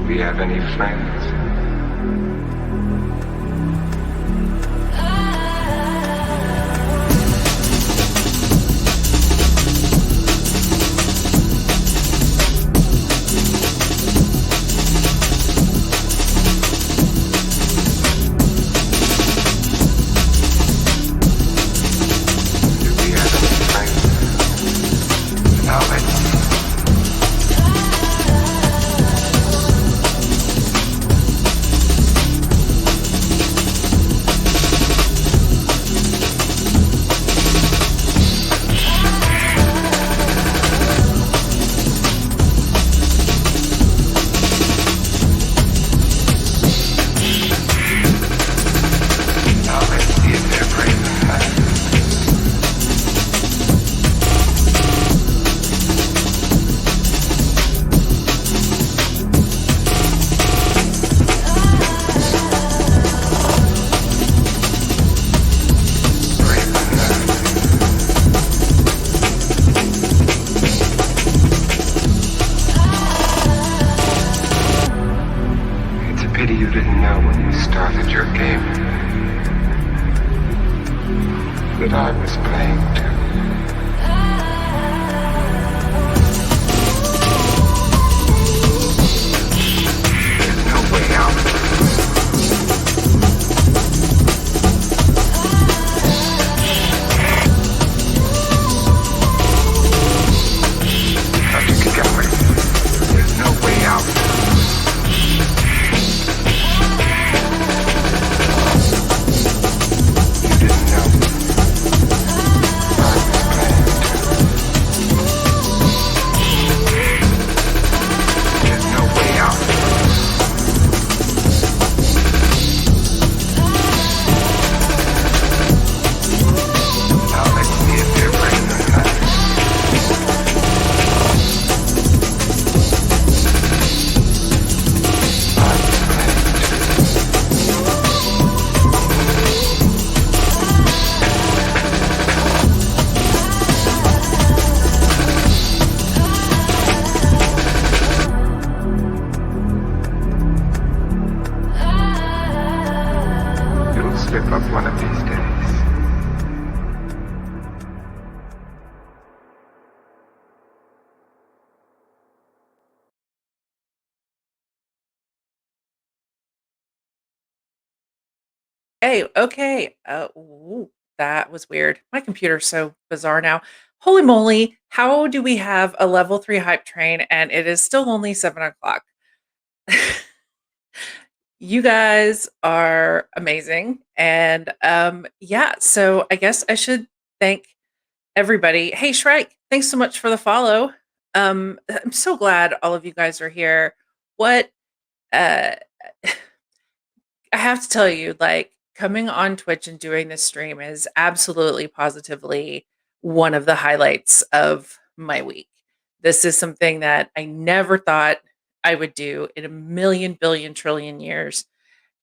we have any friends? Do we have any friends? Now let's see. Now let's see if they're brave enough. Brave enough. It's a pity you didn't know when you started your game that I was playing too. There's no way out. Have to get going. There's no way out. You didn't know. I was playing too. There's no way out. Now let's see if they're brave enough. I was playing too. You'll slip up one of these days. Hey, okay. Ooh, that was weird. My computer's so bizarre now. Holy moly, how do we have a level 3 hype train and it is still only 7 o'clock? You guys are amazing. And yeah, so I guess I should thank everybody. Hey Shrike, thanks so much for the follow. I'm so glad all of you guys are here. What uh I have to tell you, like, coming on Twitch and doing this stream is absolutely positively one of the highlights of my week. This is something that I never thought I would do in a million, billion, trillion years.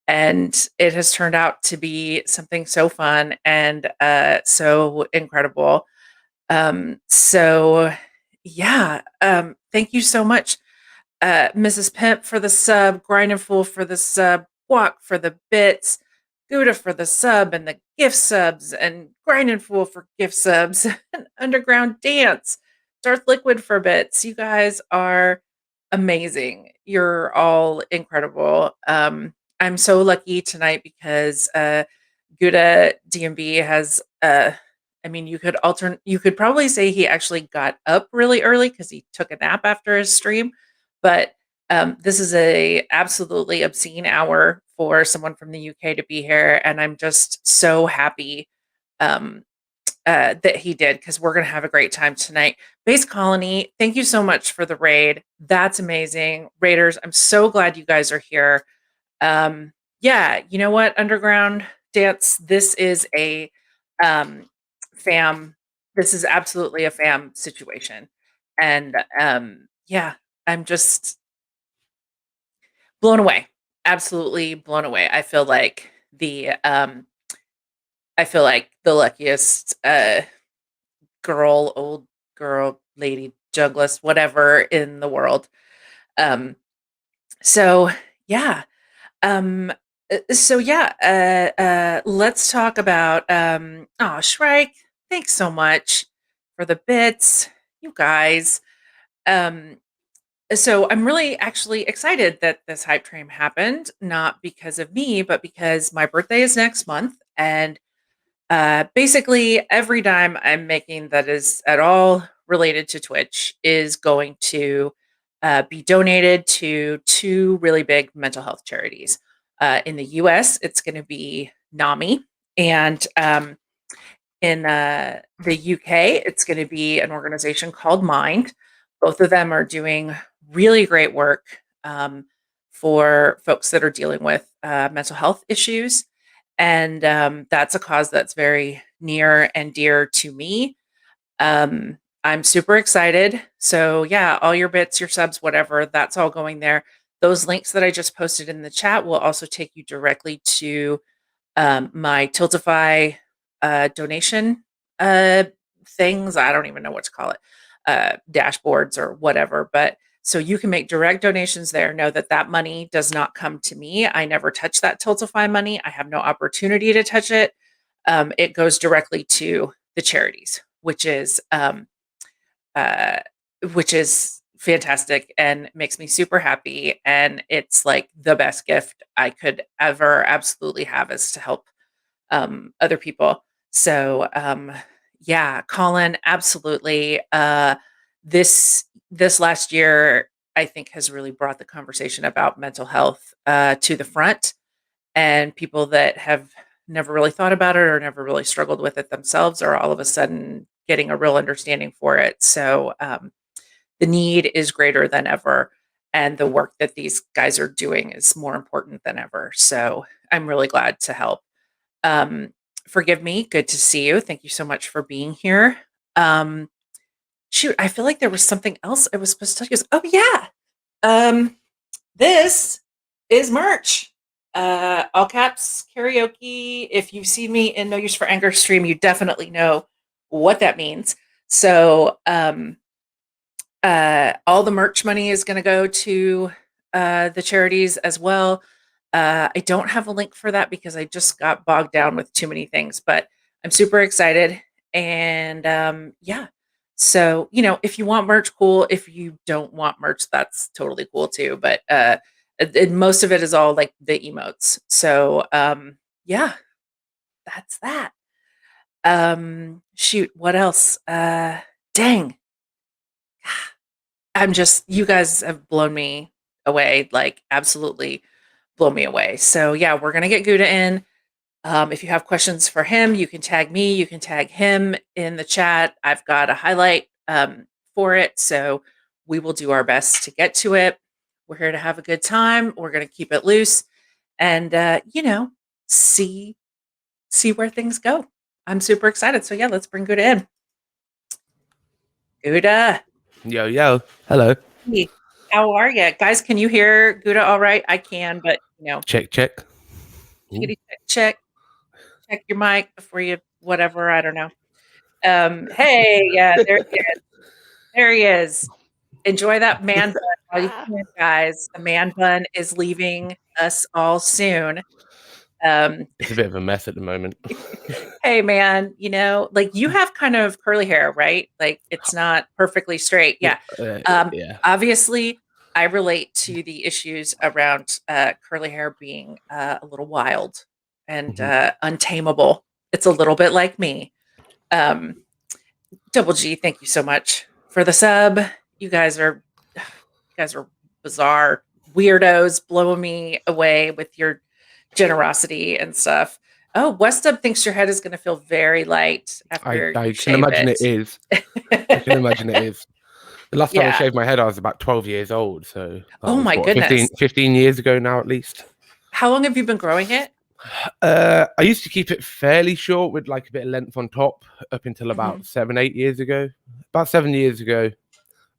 And it has turned out to be something so fun and so incredible. So, yeah, thank you so much, Mrs. Pimp for the sub, Grinding Fool for the sub, Walk for the bits, Gouda for the sub and the gift subs, and Grinding Fool for gift subs, and Underground Dance, Darth Liquid for bits. You guys are amazing. You're all incredible. I'm so lucky tonight because GuddahDNB has I mean, you could probably say he actually got up really early because he took a nap after his stream, but this is a absolutely obscene hour for someone from the UK to be here, and I'm just so happy um, that he did because we're gonna have a great time tonight. Base Colony, thank you so much for the raid. That's amazing, Raiders. I'm so glad you guys are here. Yeah, you know what, Underground Dance, this is a um, fam. This is absolutely a fam situation, and yeah, I'm just blown away. Absolutely blown away. I feel like the luckiest old girl, lady, junglist, whatever in the world. Um So yeah. Um, let's talk about oh, Shrike, thanks so much for the bits, you guys. Um, so I'm really actually excited that this hype train happened, not because of me, but because my birthday is next month. And basically every dime I'm making that is at all related to Twitch is going to be donated to two really big mental health charities. In the US, it's going to be NAMI, and in the UK, it's going to be an organization called Mind. Both of them are doing really great work for folks that are dealing with mental health issues. And that's a cause that's very near and dear to me. I'm super excited. So, yeah, all your bits, your subs, whatever, that's all going there. Those links that I just posted in the chat will also take you directly to my Tiltify donation uh, things. I don't even know what to call it, dashboards or whatever. But so you can make direct donations there. Know that that money does not come to me. I never touch that Tiltify money. I have no opportunity to touch it. It goes directly to the charities, uh, which is fantastic and makes me super happy. And it's like the best gift I could ever absolutely have is to help other people. So yeah, Colin, absolutely. This last year, I think, has really brought the conversation about mental health to the front, and people that have never really thought about it or never really struggled with it themselves are all of a sudden getting a real understanding for it. So the need is greater than ever, and the work that these guys are doing is more important than ever. So I'm really glad to help. Um, Forgive me. Good to see you. Thank you so much for being here. Um, Shoot, I feel like there was something else I was supposed to tell you. Oh yeah. This is merch. All caps karaoke. If you see me in No Use for Anger stream, you definitely know what that means. So all the merch money is going to go to the charities as well. I don't have a link for that because I just got bogged down with too many things, but I'm super excited. And yeah, so, if you want merch, cool. If you don't want merch, that's totally cool too. But most of it is all like the emotes. So yeah, that's that. Shoot, what else? Dang. You guys have blown me away, like absolutely blown me away. So yeah, we're gonna get Gouda in. If you have questions for him, you can tag me, you can tag him in the chat. I've got a highlight for it, so we will do our best to get to it. We're here to have a good time. We're gonna keep it loose, and see where things go. I'm super excited. So yeah, let's bring Gouda in. Gouda. Yo, yo. Hello. Hey, how are you? Guys, can you hear Gouda all right? I can, but Check, check. check, check your mic before you whatever, I don't know. Hey, yeah, there he is. There he is. Enjoy that man bun while you can, guys. The man bun is leaving us all soon. It's a bit of a mess at the moment. Hey man, like you have kind of curly hair, right? Like it's not perfectly straight. Yeah. Yeah. Obviously, I relate to the issues around curly hair being a little wild and untamable. It's a little bit like me. Double G, thank you so much for the sub. You guys are bizarre weirdos, blowing me away with your generosity and stuff. Oh, Westub thinks your head is going to feel very light after I you can shave imagine it. it is. I can imagine it is. The last time I Yeah. shaved my head, I was about 12 years old. So that Oh was, my goodness. 15 years ago now, at least. How long have you been growing it? I used to keep it fairly short with like a bit of length on top up until about 7, 8 years ago. About 7 years ago,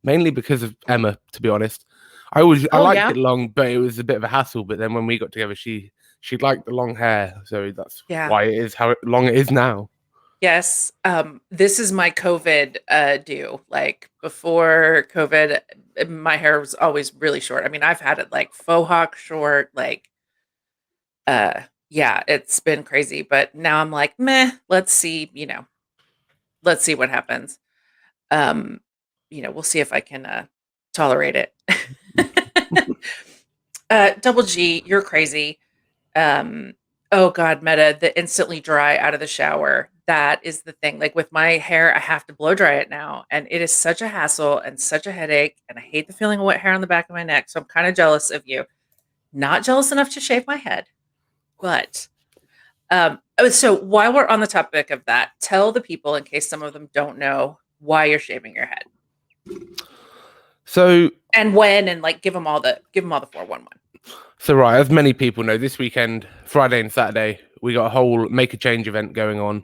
mainly because of Emma, to be honest. I liked it long, but it was a bit of a hassle. But then when we got together, she liked the long hair, so that's why it is how long it is now. Yes. This is my COVID due. Like before COVID, my hair was always really short. I mean, I've had it like faux hawk short, like uh yeah, it's been crazy. But now I'm like, meh, let's see, let's see what happens. Um, we'll see if I can tolerate it. Double G, you're crazy. Um, oh God, Meta, the instantly dry out of the shower. That is the thing. Like with my hair, I have to blow dry it now. And it is such a hassle and such a headache. And I hate the feeling of wet hair on the back of my neck. So I'm kind of jealous of you. Not jealous enough to shave my head. But so while we're on the topic of that, tell the people, in case some of them don't know, why you're shaving your head. So And when, and like give them all the 411. So right, as many people know, this weekend, Friday and Saturday, we got a whole Make a Change event going on.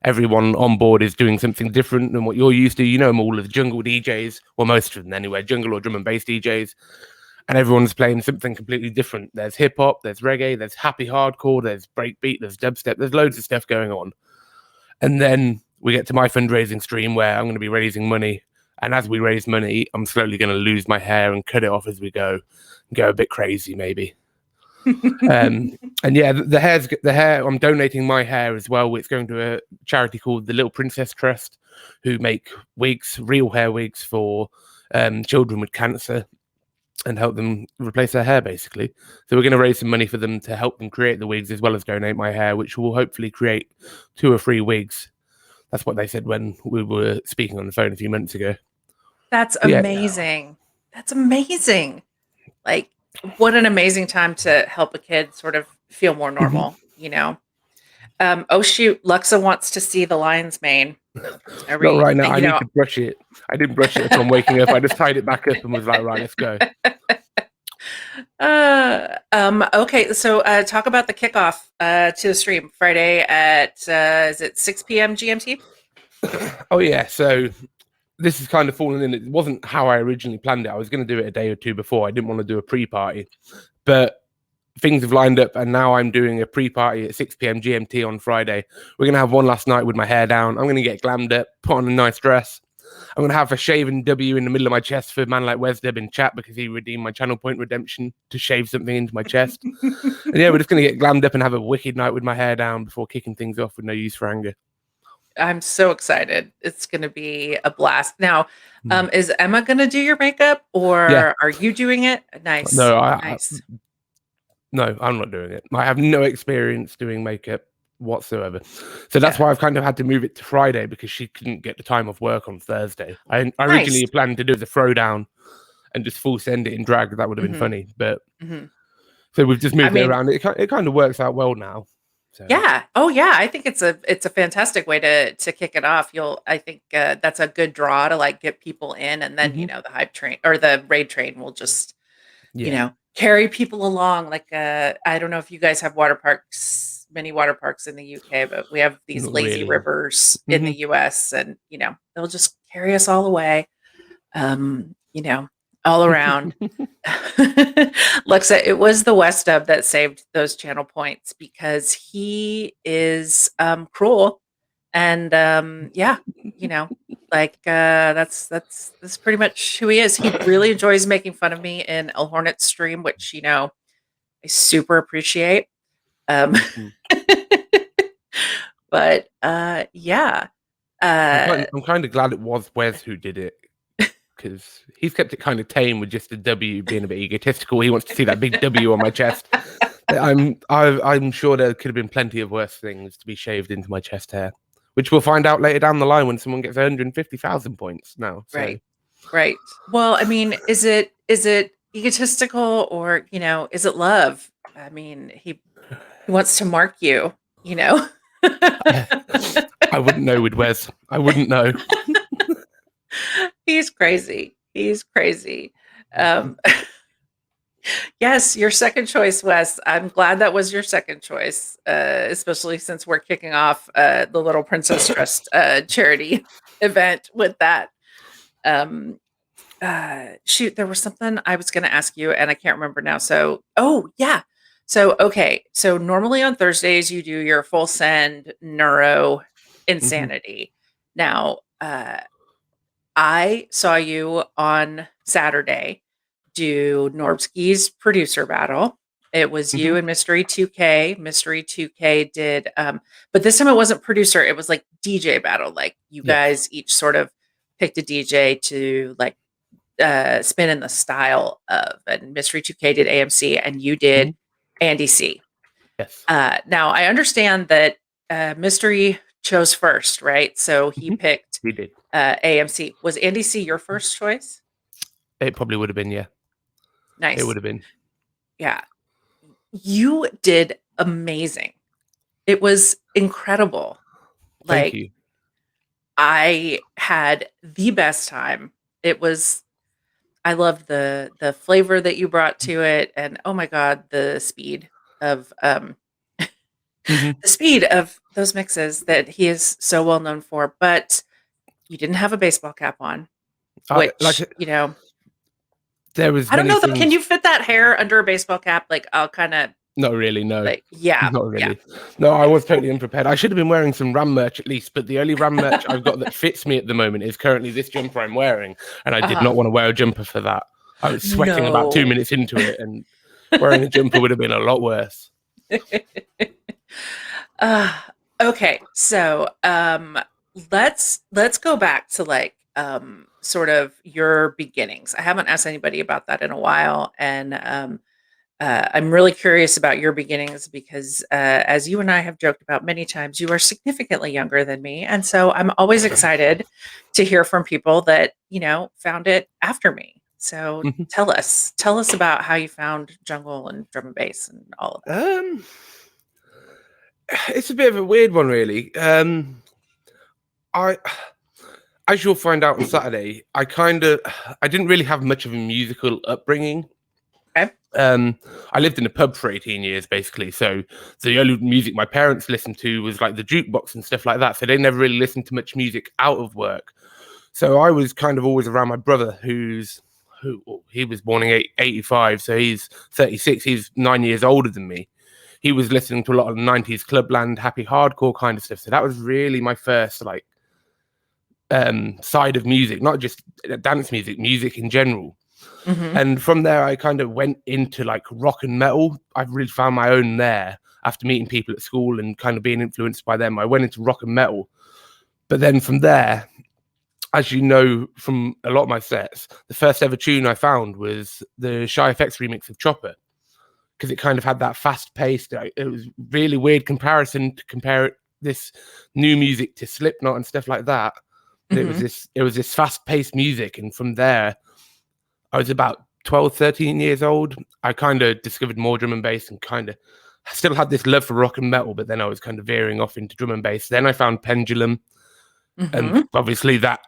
Everyone on board is doing something different than what you're used to. You know them all as jungle DJs, well, most of them anyway, jungle or drum and bass DJs. And everyone's playing something completely different. There's hip hop, there's reggae, there's happy hardcore, there's breakbeat, there's dubstep, there's loads of stuff going on. And then we get to my fundraising stream where I'm going to be raising money. And as we raise money, I'm slowly going to lose my hair and cut it off as we go a bit crazy, maybe. And yeah, the hair. I'm donating my hair as well. It's going to a charity called the Little Princess Trust, who make wigs, real hair wigs for children with cancer, and help them replace their hair, basically. So we're going to raise some money for them to help them create the wigs, as well as donate my hair, which will hopefully create 2 or 3 wigs. That's what they said when we were speaking on the phone a few months ago. That's amazing. Yeah. That's amazing. Like, what an amazing time to help a kid sort of feel more normal, Oh shoot, Luxa wants to see the lion's mane. Not right now. I need to brush it. I didn't brush it upon waking up. I just tied it back up and was like, right, let's go. Okay, so talk about the kickoff to the stream Friday at is it 6 p.m. GMT? Oh yeah, so this is kind of fallen in. It wasn't how I originally planned it. I was going to do it a day or two before. I didn't want to do a pre-party, but things have lined up, and now I'm doing a pre-party at 6 p.m. GMT on Friday. We're going to have one last night with my hair down. I'm going to get glammed up, put on a nice dress. I'm going to have a shaven W in the middle of my chest for a man like Wesdeb in chat, because he redeemed my channel point redemption to shave something into my chest. And yeah, we're just going to get glammed up and have a wicked night with my hair down before kicking things off with no use for anger. I'm so excited. It's going to be a blast. Now, is Emma going to do your makeup, or are you doing it? Nice. No, no, I'm not doing it. I have no experience doing makeup whatsoever. So that's why I've kind of had to move it to Friday, because she couldn't get the time off work on Thursday. I originally planned to do the throwdown and just full send it in drag. That would have been funny. But so we've just moved it around. It kind of works out well now. So. Yeah. Oh yeah. I think it's a fantastic way to kick it off. I think that's a good draw to like get people in, and then the hype train or the raid train will just carry people along. Like I don't know if you guys have many water parks in the UK, but we have these lazy rivers in the US, and they'll just carry us all away. All around. Luxa, it was the West Dub that saved those channel points, because he is cruel, and that's pretty much who he is. He really enjoys making fun of me in El Hornet's stream, which I super appreciate. But yeah. I'm kind of glad it was Wes who did it, because he's kept it kind of tame with just the W being a bit egotistical. He wants to see that big W on my chest. I'm sure there could have been plenty of worse things to be shaved into my chest hair, which we'll find out later down the line when someone gets 150,000 points now. So. Right. Well, I mean, is it egotistical, or is it love? I mean, he wants to mark you. I wouldn't know with Wes. I wouldn't know. He's crazy. Yes, your second choice, Wes. I'm glad that was your second choice, especially since we're kicking off the Little Princess Trust charity event with that. Shoot, there was something I was going to ask you, and I can't remember now. So, okay. So normally on Thursdays you do your full send neuro insanity. Now, I saw you on Saturday do Norbsky's producer battle. It was Mhm. you and Mystery 2K. Mystery 2K did, but this time it wasn't producer. It was like DJ battle. Like you Yes. guys each sort of picked a DJ to like spin in the style of. And Mystery 2K did AMC, and you did Andy C. Yes. Now I understand that Mystery chose first, right? So he picked He did. AMC. Was Andy C your first choice? It probably would have been, yeah. Nice. It would have been. Yeah. You did amazing. It was incredible. Thank Like you. I had the best time. It was I loved the flavor that you brought to it, and oh my god, the speed of Mhm. the speed of those mixes that he is so well known for. But you didn't have a baseball cap on, Like which, you know, there was I don't many know though. Can things. you fit that hair under a baseball cap? Like I'll kind of Not really, no. like, yeah, Not yeah. really. No, I was totally unprepared. I should have been wearing some Ram merch at least, but the only Ram merch I've got that fits me at the moment is currently this jumper I'm wearing, and I did not want to wear a jumper for that. I was sweating about 2 No. minutes into it, and wearing a jumper would have been a lot worse. Okay, so let's go back to like sort of your beginnings. I haven't asked anybody about that in a while, and I'm really curious about your beginnings because, as you and I have joked about many times, you are significantly younger than me, and so I'm always excited to hear from people that found it after me. So Mhm. tell us about how you found jungle and drum and bass and all of that. It's a bit of a weird one, really. I, as you'll find out on Saturday, I didn't really have much of a musical upbringing. Okay. I lived in a pub for 18 years, basically. So the only music my parents listened to was like the jukebox and stuff like that. So they never really listened to much music out of work. So I was kind of always around my brother, who he was born in 85, so he's 36. He's 9 years older than me. He was listening to a lot of 90s clubland, happy hardcore kind of stuff. So that was really my first like side of music, not just dance music in general. Mhm. And from there, I kind of went into like rock and metal. I really found my own there after meeting people at school and kind of being influenced by them. I went into rock and metal. But then from there, as you know from a lot of my sets, the first ever tune I found was the Shy FX remix of Chopper, because it kind of had that fast paced. It was really weird comparison to compare this new music to Slipknot and stuff like that. But it was this fast paced music. And from there, I was about 12, 13 years old. I kind of discovered more drum and bass and kind of still had this love for rock and metal, but then I was kind of veering off into drum and bass. Then I found Pendulum, and obviously that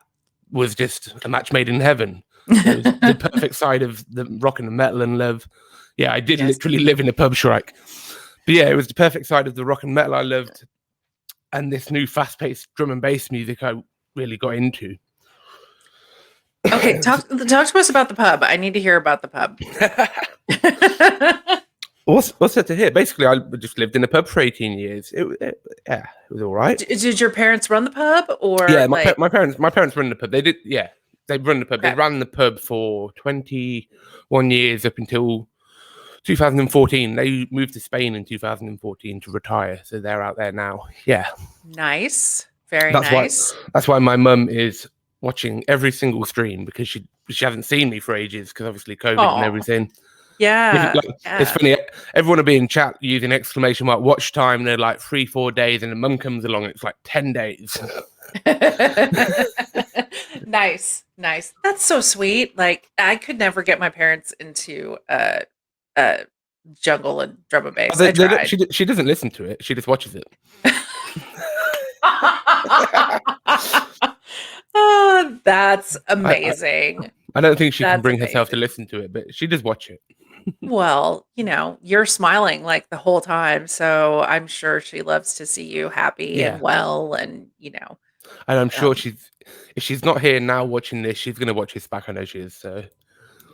was just a match made in heaven. It was the perfect side of the rock and the metal and love. Yeah, I did literally live in a pub, Shrike. But yeah, it was the perfect side of the rock and metal I loved, and this new fast-paced drum and bass music I really got into. Okay, talk to us about the pub. I need to hear about the pub. What's there to hear? Basically, I just lived in a pub for 18 years. It was all right. Did your parents run the pub, or Yeah, my parents run the pub. They did, yeah, they run the pub. Okay. They ran the pub for 21 years up until 2014. They moved to Spain in 2014 to retire, so they're out there now. Yeah, Nice, very that's nice. That's why my mum is watching every single stream, because she hasn't seen me for ages, because obviously COVID and everything. Yeah, It's funny. Everyone will be in chat using exclamation mark watch time. They're like 3-4 days, and the mum comes along. And it's like 10 days. Nice. That's so sweet. Like I could never get my parents into jungle and drum and bass. I tried. She doesn't listen to it. She just watches it. Oh, that's amazing. I don't think she can That's bring herself to amazing. listen to it, but she does watch it. Well, you're smiling like the whole time, so I'm sure she loves to see you happy and well, and And I'm sure if she's not here now watching this, she's going to watch this back. I know she is. So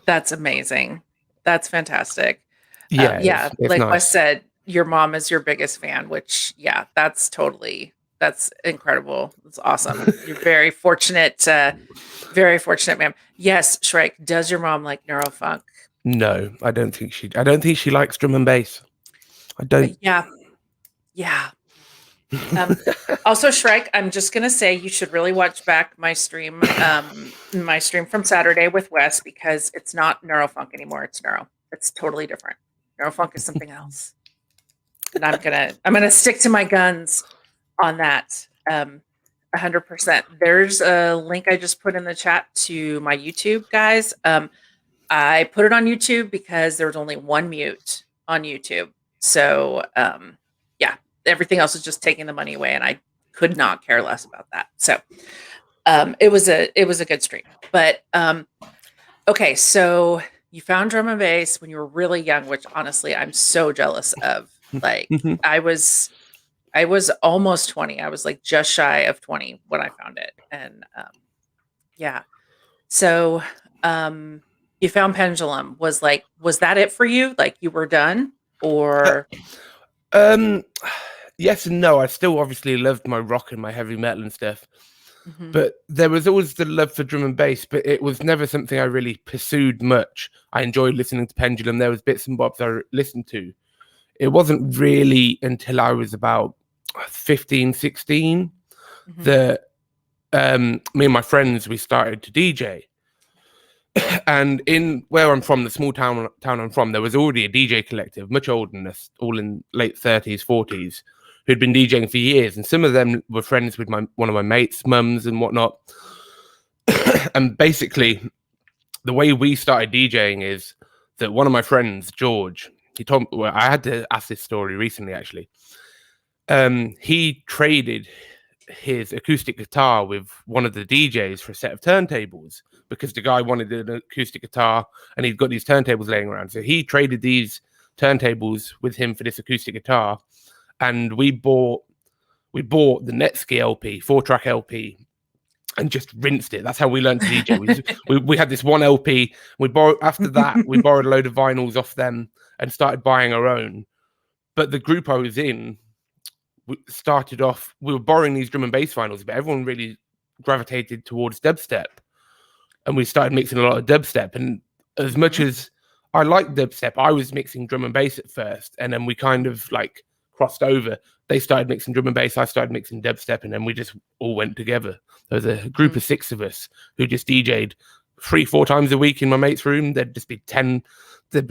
that's amazing. That's fantastic. Yeah, it's like nice. Wes said, your mom is your biggest fan, which that's totally That's incredible. That's awesome. You're very fortunate, ma'am. Yes, Shrike, does your mom like neurofunk? No, I don't think she likes drum and bass. I don't. Yeah. Yeah. Also, Shrike, I'm just gonna say you should really watch back my stream from Saturday with Wes, because it's not neurofunk anymore. It's neuro. It's totally different. Neurofunk is something else. And I'm gonna stick to my guns on that. 100%. There's a link I just put in the chat to my YouTube, guys. I put it on YouTube because there was only one mute on YouTube. So yeah, everything else is just taking the money away, and I could not care less about that. So it was a good stream. But okay, so you found drum and bass when you were really young, which honestly I'm so jealous of. Like I was almost 20. I was like just shy of 20 when I found it. And yeah. So you found Pendulum. Was that it for you? Like you were done? Or yes and no. I still obviously loved my rock and my heavy metal and stuff. But there was always the love for drum and bass, but it was never something I really pursued much. I enjoyed listening to Pendulum. There was bits and bobs I listened to. It wasn't really until I was about 15, 16 that me and my friends, we started to DJ. And in where I'm from, the small town I'm from, there was already a DJ collective, much older than us, all in late 30s, 40s, who'd been DJing for years. And some of them were friends with one of my mates' mums and whatnot. And basically, the way we started DJing is that one of my friends, George, he told me, well, I had to ask this story recently, actually. He traded his acoustic guitar with one of the DJs for a set of turntables, because the guy wanted an acoustic guitar and he'd got these turntables laying around. So he traded these turntables with him for this acoustic guitar. And we bought the Netski LP, 4-track LP, and just rinsed it. That's how we learned to DJ. We had this one LP. After that, we borrowed a load of vinyls off them and started buying our own. But the group I was in, we were borrowing these drum and bass vinyls, but everyone really gravitated towards dubstep. And we started mixing a lot of dubstep. And as much as I liked dubstep, I was mixing drum and bass at first. And then we kind of like crossed over. They started mixing drum and bass, I started mixing dubstep, and then we just all went together. There was a group of 6 of us who just DJ'd 3-4 times a week in my mate's room. There'd be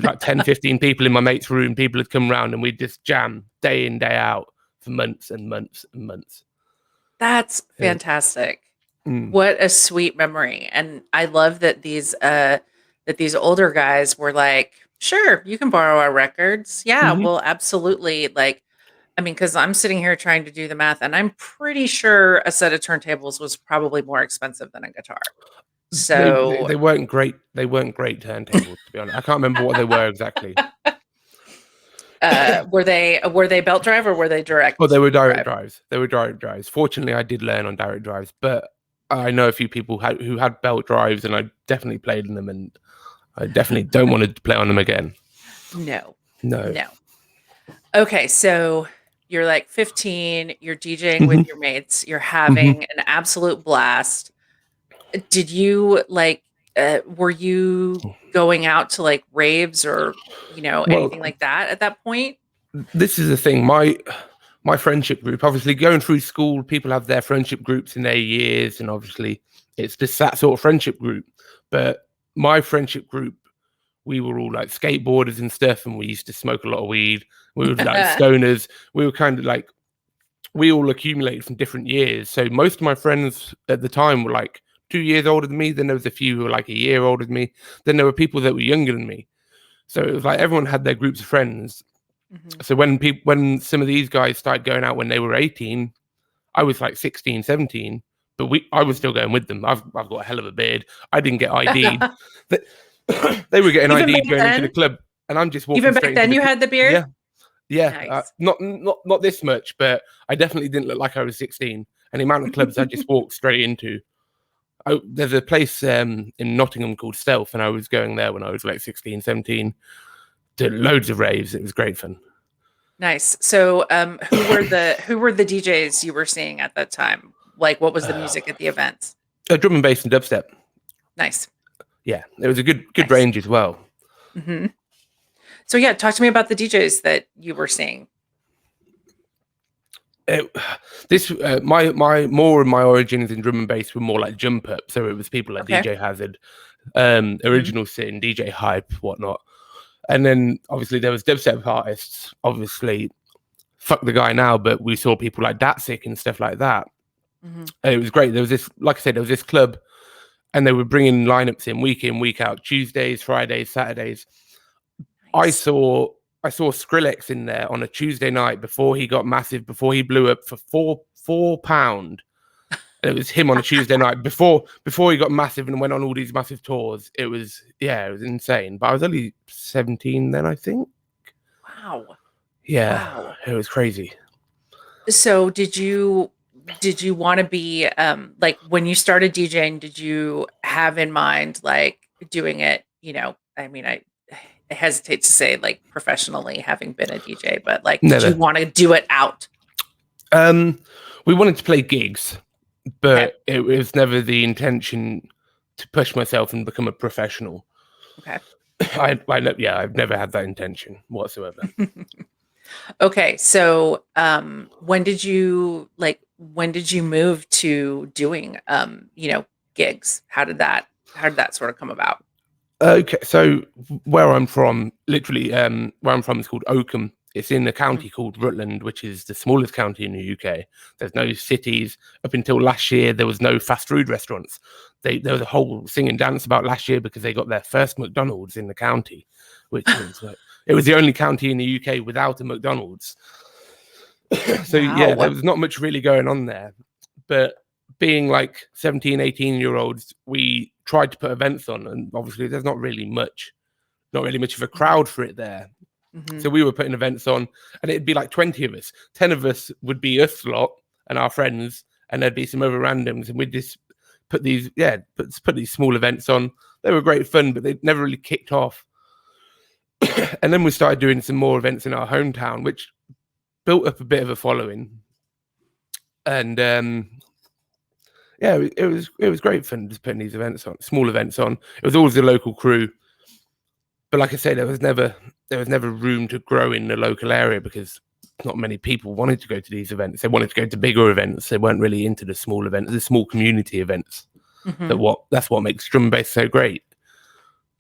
like 10, 15 people in my mate's room. People would come around and we'd just jam day in, day out for months and months and months. That's fantastic. What a sweet memory. And I love that these older guys were like, sure, you can borrow our records. Yeah, well, absolutely. Like, I mean, because I'm sitting here trying to do the math, and I'm pretty sure a set of turntables was probably more expensive than a guitar. So they weren't great. They weren't great turntables, to be honest. I can't remember what they were exactly. Were they belt drive or were they direct? Oh, they were direct drives. They were direct drives. Fortunately, I did learn on direct drives, but I know a few people who had belt drives, and I definitely played in them, and I definitely don't want to play on them again. No. No. Okay, so you're like 15, you're DJing with your mates, you're having an absolute blast. Did you were you going out to like raves or, anything like that at that point? This is the thing. My friendship group, obviously going through school, people have their friendship groups in their years, and obviously it's just that sort of friendship group. But my friendship group, we were all like skateboarders and stuff, and we used to smoke a lot of weed. We were like stoners. We were kind of like, we all accumulated from different years. So most of my friends at the time were like 2 years older than me. Then there was a few who were like a year older than me. Then there were people that were younger than me. So it was like everyone had their groups of friends. So when some of these guys started going out when they were 18, I was like 16, 17, but I was still going with them. I've got a hell of a beard. I didn't get ID'd. They were getting ID'd going into the club, and I'm just walking. Even back then, you had the beard. Yeah. Nice. Not this much, but I definitely didn't look like I was 16. And the amount of clubs I just walked straight into. There's a place in Nottingham called Stealth, and I was going there when I was like 16, 17. Did loads of raves. It was great fun. Nice. So, who were the DJs you were seeing at that time? Like, what was the music at the events? Drum and bass and dubstep. Nice. Yeah, it was a good Nice. range as well. hmm So, yeah, talk to me about the DJs that you were seeing. My more of my origins in drum and bass were more like jump up, so it was people like Okay. DJ Hazard, Mm-hmm. Original Sin, DJ Hype, whatnot, and then obviously there was dubstep artists. Obviously, fuck the guy now, but we saw people like Datsik and stuff like that, Mm-hmm. and it was great. There was this, like I said, there was this club, and they were bringing lineups in, week out, Tuesdays, Fridays, Saturdays. Nice. I saw Skrillex in there on a Tuesday night before he got massive, before he blew up for £4. And it was him on a Tuesday night before he got massive and went on all these massive tours. It was insane. But I was only 17 then, I think. Wow. Yeah, Wow. it was crazy. So, did you want to be like when you started DJing? Did you have in mind like doing it? I mean, I hesitate to say like professionally, having been a DJ, but like, did you Never. want to do it out? We wanted to play gigs, Okay. but it was never the intention to push myself and become a professional. Okay. I've never had that intention whatsoever. Okay. So, when did you move to doing, gigs? How did that sort of come about? Okay, so where I'm from, literally, where I'm from is called Oakham. It's in a county called Rutland, which is the smallest county in the UK. There's no cities. Up until last year, there was no fast food restaurants. There was a whole sing and dance about last year because they got their first McDonald's in the county, which was it was the only county in the UK without a McDonald's. So yeah, there was not much really going on there. But being like 17, 18-year-olds, we tried to put events on, and obviously there's not really much of a crowd for it there. Mhm. So we were putting events on, and it'd be like 20 of us. 10 of us would be us lot and our friends, and there'd be some other randoms, and we'd just put these small events on. They were great fun, but they never really kicked off. And then we started doing some more events in our hometown, which built up a bit of a following. And it was great fun just putting these events on, small events on. It was always the local crew, but like I say, there was never room to grow in the local area because not many people wanted to go to these events. They wanted to go to bigger events. They weren't really into the small events, the small community events. Mhm. That's what makes drum and bass so great.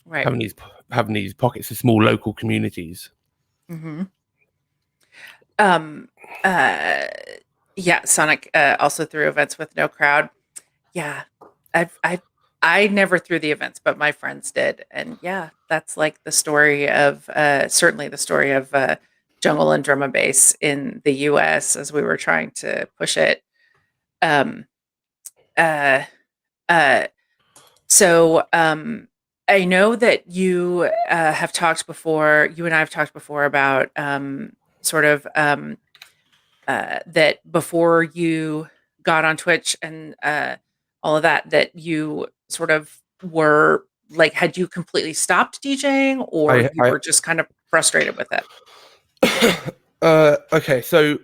Right. Having these pockets of small local communities. Mhm. Yeah, Sonic also threw events with no crowd. Yeah, I never threw the events, but my friends did, and yeah, that's like the story of certainly the story of jungle and drum and bass in the U.S. as we were trying to push it. Um, uh, uh, so I know that you have talked before. You and I have talked before about sort of. That before you got on Twitch and all of that you sort of were like, had you completely stopped DJing or you were just kind of frustrated with it? Okay, so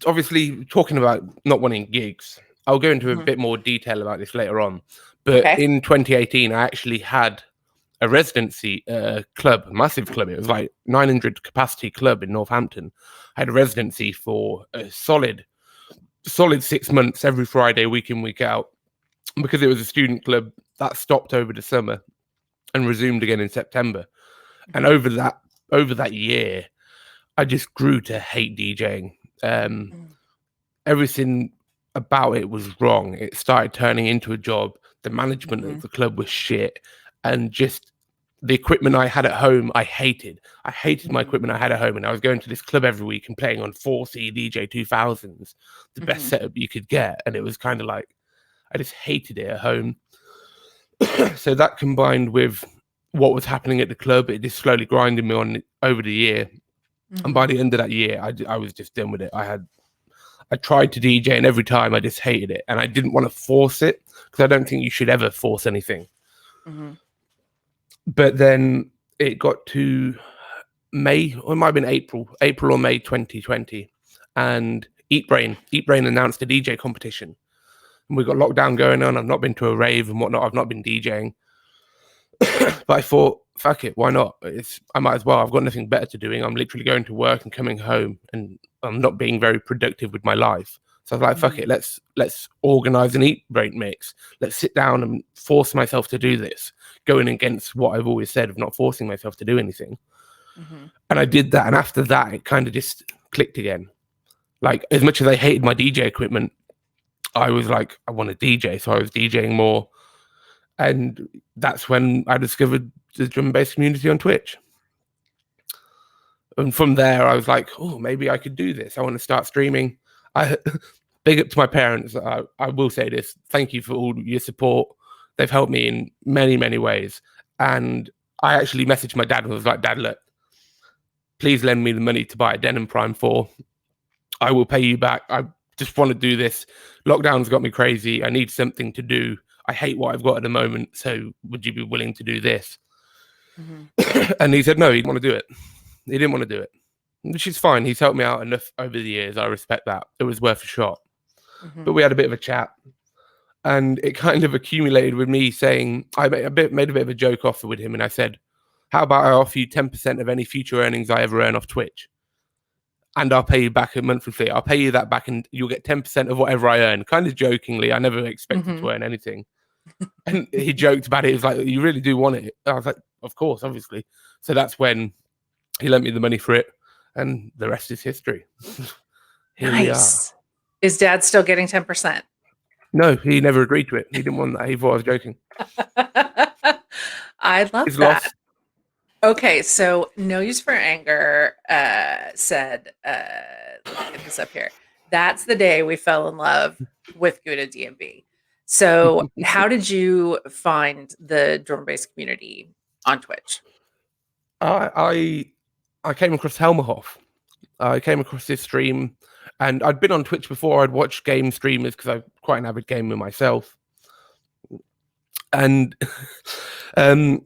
obviously talking about not wanting gigs, I'll go into a Mhm. bit more detail about this later on. But Okay. in 2018, I actually had a residency club, a massive club. It was like 900 capacity club in Northampton. I had a residency for a solid 6 months, every Friday, week in, week out. Because it was a student club, that stopped over the summer and resumed again in September. And Mhm. over that year, I just grew to hate DJing. Mhm. Everything about it was wrong. It started turning into a job. The management of Mhm. the club was shit, and just the equipment I had at home, I hated. I hated my Mhm. equipment I had at home, and I was going to this club every week and playing on 4C DJ 2000s, the best Mhm. setup you could get, and it was kind of like I just hated it at home. So that combined with what was happening at the club, it just slowly grinded me on over the year. And by Mhm. the end of that year, I was just done with it. I tried to DJ, and every time I just hated it, and I didn't want to force it because I don't think you should ever force anything. Mhm. But then it got to May, or it might have been April or May 2020, and Eatbrain announced a DJ competition, and we got lockdown going on. I've not been to a rave and whatnot. I've not been DJing, but I thought, fuck it, why not? I might as well. I've got nothing better to doing. I'm literally going to work and coming home, and I'm not being very productive with my life. So I was like, fuck it, let's organize an Eatbrain mix. Let's sit down and force myself to do this, going against what I've always said of not forcing myself to do anything. And I did that, and after that, it kind of just clicked again. Like, as much as I hated my DJ equipment, I was like, I want to DJ, so I was DJing more. And that's when I discovered the drum and bass community on Twitch. And from there, I was like, oh, maybe I could do this. I want to start streaming. Big up to my parents. I will say this. Thank you for all your support. They've helped me in many, many ways. And I actually messaged my dad and was like, Dad, look, please lend me the money to buy a Denim Prime 4. I will pay you back. I just want to do this. Lockdown's got me crazy. I need something to do. I hate what I've got at the moment. So would you be willing to do this? And he said, no, he didn't want to do it. He didn't want to do it, which is fine. He's helped me out enough over the years. I respect that. It was worth a shot. But we had a bit of a chat, and it kind of accumulated with me saying, I made a bit of a joke offer with him. And I said, how about I offer you 10% of any future earnings I ever earn off Twitch? And I'll pay you back a monthly fee. I'll pay you that back, and you'll get 10% of whatever I earn. Kind of jokingly. I never expected to earn anything. And he joked about it. He was like, you really do want it? I was like, of course, obviously. So that's when he lent me the money for it, and the rest is history. Here we are. Is Dad still getting 10%? No, he never agreed to it. He didn't want that. He thought I was joking. I love He's that. lost. Okay, so No Use for Anger said, let me get this up here. That's the day we fell in love with GuddahDNB. So how did you find the drum and bass community on Twitch? I came across Helmerhoff. I came across this stream, and I'd been on Twitch before. I'd watched game streamers because I'm quite an avid gamer myself. And so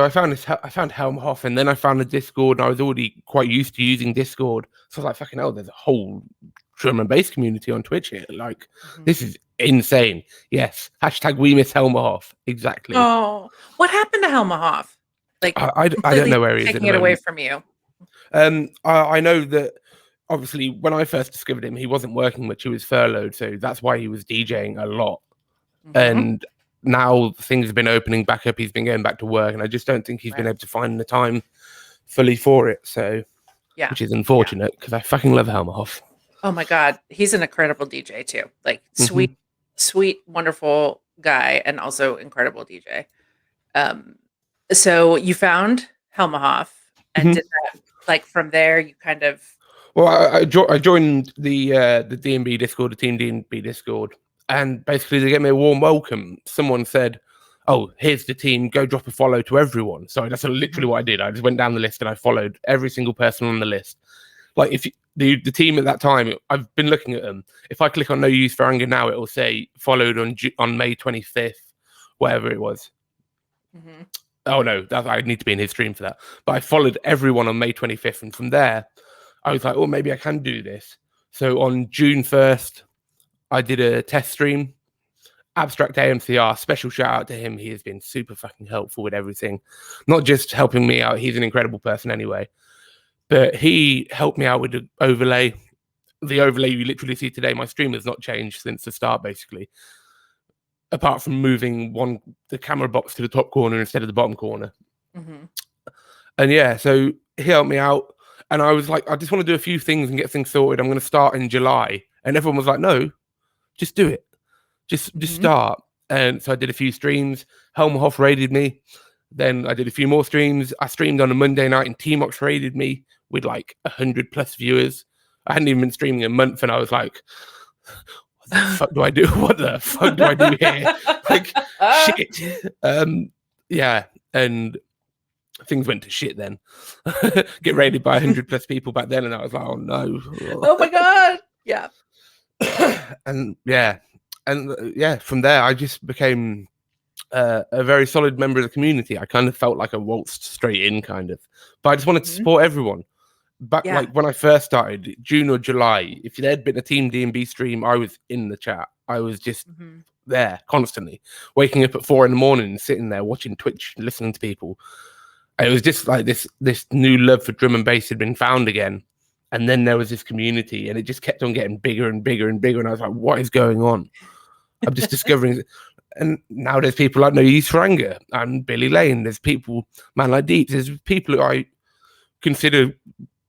I found Helmerhoff, and then I found the Discord, and I was already quite used to using Discord. So I was like, fucking hell, there's a whole drum and bass community on Twitch here. Like, this is insane. Yes. # we miss Helmerhoff. Exactly. Oh, what happened to Helmerhoff? Like, I don't know where he is. Taking it away from you. I know that obviously when I first discovered him, he wasn't working much. He was furloughed, so that's why he was DJing a lot. And now things have been opening back up. He's been going back to work, and I just don't think he's been able to find the time fully for it. So, which is unfortunate because I fucking love Helmerhoff. Oh my God, he's an incredible DJ too. Like sweet, wonderful guy, and also incredible DJ. So you found Helmerhoff, and did that, like, from there you kind of. Well, I joined the DNB Discord, the Team DNB Discord, and basically they gave me a warm welcome. Someone said, "Oh, here's the team. Go drop a follow to everyone." So that's literally what I did. I just went down the list and I followed every single person on the list. Like, if the team at that time, I've been looking at them. If I click on No Use for Anger now, it will say followed on May 25th, whatever it was. Oh no, I need to be in his stream for that. But I followed everyone on May 25th, and from there, I was like, oh, maybe I can do this. So on June 1st, I did a test stream. Abstract AMCR, special shout out to him. He has been super fucking helpful with everything. Not just helping me out, he's an incredible person anyway. But he helped me out with the overlay. The overlay you literally see today, my stream has not changed since the start, basically. Apart from moving the camera box to the top corner instead of the bottom corner. And yeah, so he helped me out. And I was like, I just want to do a few things and get things sorted. I'm going to start in July. And everyone was like, no, just do it. Just start. And so I did a few streams. Helmerhoff raided me. Then I did a few more streams. I streamed on a Monday night, and T-Mox raided me with like 100+ viewers. I hadn't even been streaming a month, and I was like, what the fuck do I do? What the fuck do I do here? Like, shit. Yeah, and things went to shit then. Get raided by 100+ people back then, and I was like, oh no. Oh my God. Yeah. And from there I just became a very solid member of the community. I kind of felt like I waltzed straight in, kind of. But I just wanted to Mhm. support everyone. Back Yeah. like when I first started, June or July, if there had been a Team DNB stream, I was in the chat. I was just Mhm. there constantly, waking up at 4 a.m, and sitting there watching Twitch, listening to people. It was just like this new love for drum and bass had been found again. And then there was this community, and it just kept on getting bigger and bigger and bigger. And I was like, what is going on? I'm just discovering. And now there's people like No Use for Anger and Billy Lane. There's people, Man Like Deep. There's people who I consider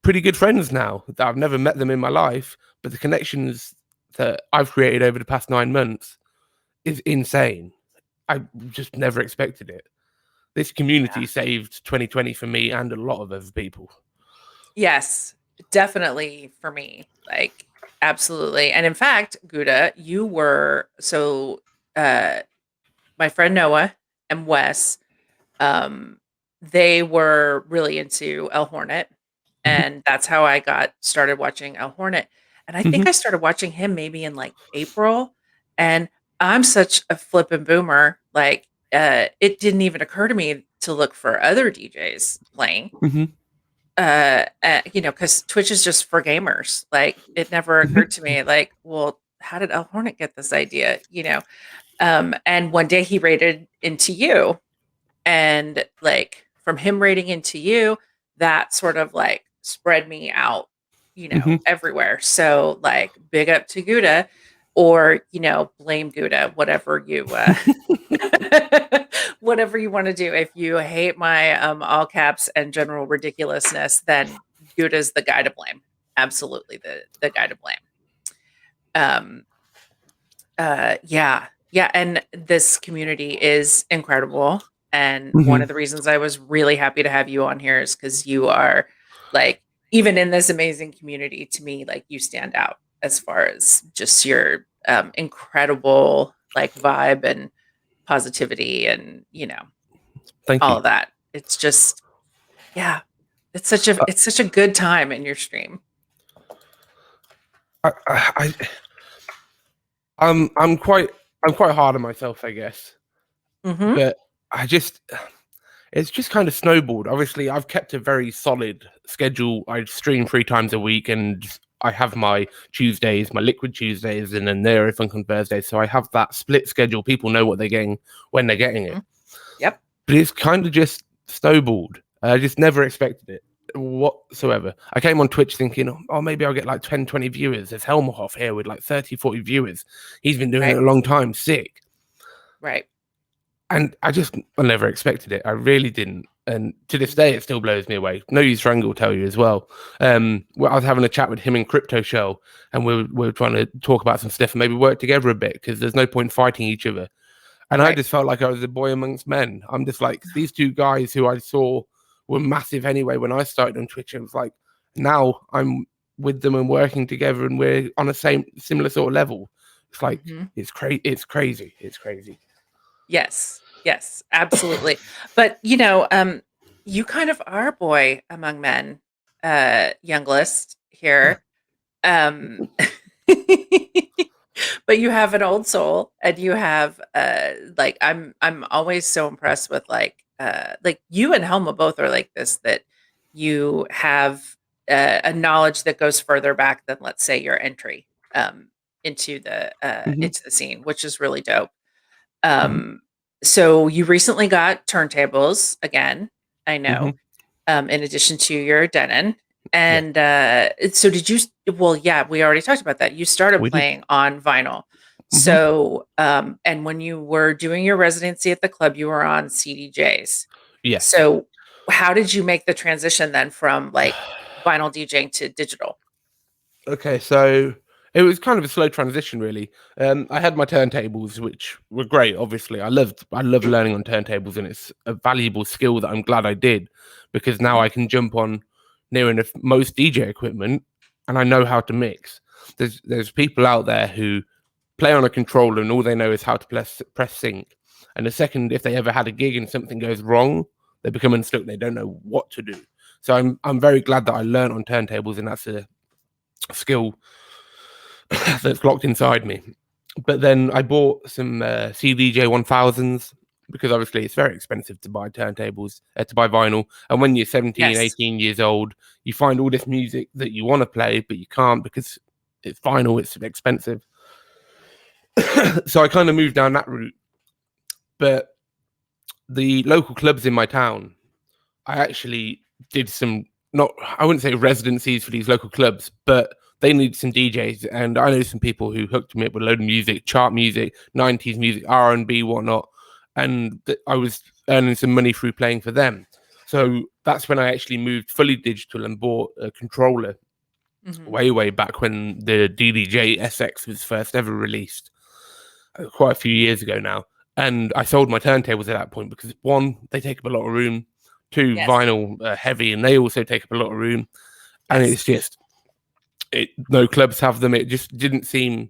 pretty good friends now that I've never met them in my life. But the connections that I've created over the past 9 months is insane. I just never expected it. This community Yeah. saved 2020 for me and a lot of other people. Yes, definitely for me. Like, absolutely. And in fact, Gouda, you were uh my friend Noah and Wes, um, they were really into El Hornet, Mhm. and that's how I got started watching El Hornet. And I think Mhm. I started watching him maybe in like April. And I'm such a flippin' boomer. Like, it didn't even occur to me to look for other DJs playing. Mhm. Because Twitch is just for gamers. Like, it never Mhm. occurred to me, like, well, how did El Hornet get this idea? And one day he raided into you, and like from him rating into you, that sort of like spread me out, Mhm. everywhere. So like big up to Gouda, or blame Gouda, whatever you whatever you want to do. If you hate my all caps and general ridiculousness, then Gouda's the guy to blame. Absolutely the guy to blame. Um yeah, and this community is incredible, and one Mhm. of the reasons I was really happy to have you on here is because you are, like, even in this amazing community, to me, like, you stand out as far as just your incredible, like, vibe and positivity, and Thank all you. of that. It's just, yeah, it's such a good time in your stream. I, I, I'm quite hard on myself, I guess, Hmm. but I just it's just kind of snowballed. Obviously, I've kept a very solid schedule. I stream 3 times a week, and I have my Tuesdays, my Liquid Tuesdays, and then Nero Funk on Thursdays. So I have that split schedule. People know what they're getting when they're getting it. Yep. But it's kind of just snowballed. I just never expected it whatsoever. I came on Twitch thinking, oh, maybe I'll get like 10, 20 viewers. There's Helmerhoff here with like 30, 40 viewers. He's been doing it Right. a long time, sick. Right. And I never expected it. I really didn't. And to this day, it still blows me away. No Use Frank will tell you as well. Well, I was having a chat with him in Crypto Shell, and we were trying to talk about some stuff and maybe work together a bit, because there's no point fighting each other. And I Right. just felt like I was a boy amongst men. I'm just like, these two guys who I saw were massive anyway when I started on Twitch. It was like, now I'm with them and working together, and we're on a similar sort of level. It's like, Mhm. it's crazy. It's crazy. It's crazy. Yes. Yes, absolutely. But, you kind of are a boy among men, young list here. Um, but you have an old soul, and you have, like, I'm always so impressed with, like you and Helma both are like this, that you have a knowledge that goes further back than, let's say, your entry Mhm. into the scene, which is really dope. Mhm. Um, so you recently got turntables again, I know, Mhm. in addition to your Denon. Yeah, And so did you, well, yeah, we already talked about that. You started we did. playing on vinyl. Mhm. So, and when you were doing your residency at the club, you were on CDJs. Yes. So how did you make the transition then from like vinyl DJing to digital? Okay, so it was kind of a slow transition, really. I had my turntables, which were great. Obviously, I love learning on turntables, and it's a valuable skill that I'm glad I did, because now Mhm. I can jump on near enough most DJ equipment, and I know how to mix. There's people out there who play on a controller, and all they know is how to press sync. And the second, if they ever had a gig and something goes wrong, they become unstuck. They don't know what to do. So I'm very glad that I learned on turntables, and that's a skill that's locked inside me. But then I bought some CDJ 1000s because obviously it's very expensive to buy turntables, to buy vinyl. And when you're 17, Yes. 18 years old, you find all this music that you want to play, but you can't because it's vinyl, it's expensive. So I kind of moved down that route. But the local clubs in my town, I actually did some, not, I wouldn't say residencies for these local clubs, but they need some DJs, and I know some people who hooked me up with a load of music, chart music, 90s music, R&B, whatnot, and I was earning some money through playing for them. So that's when I actually moved fully digital and bought a controller way back when the DDJ SX was first ever released, quite a few years ago now. And I sold my turntables at that point because, one, they take up a lot of room, two, vinyl heavy, and they also take up a lot of room. And it's just, no clubs have them. It just didn't seem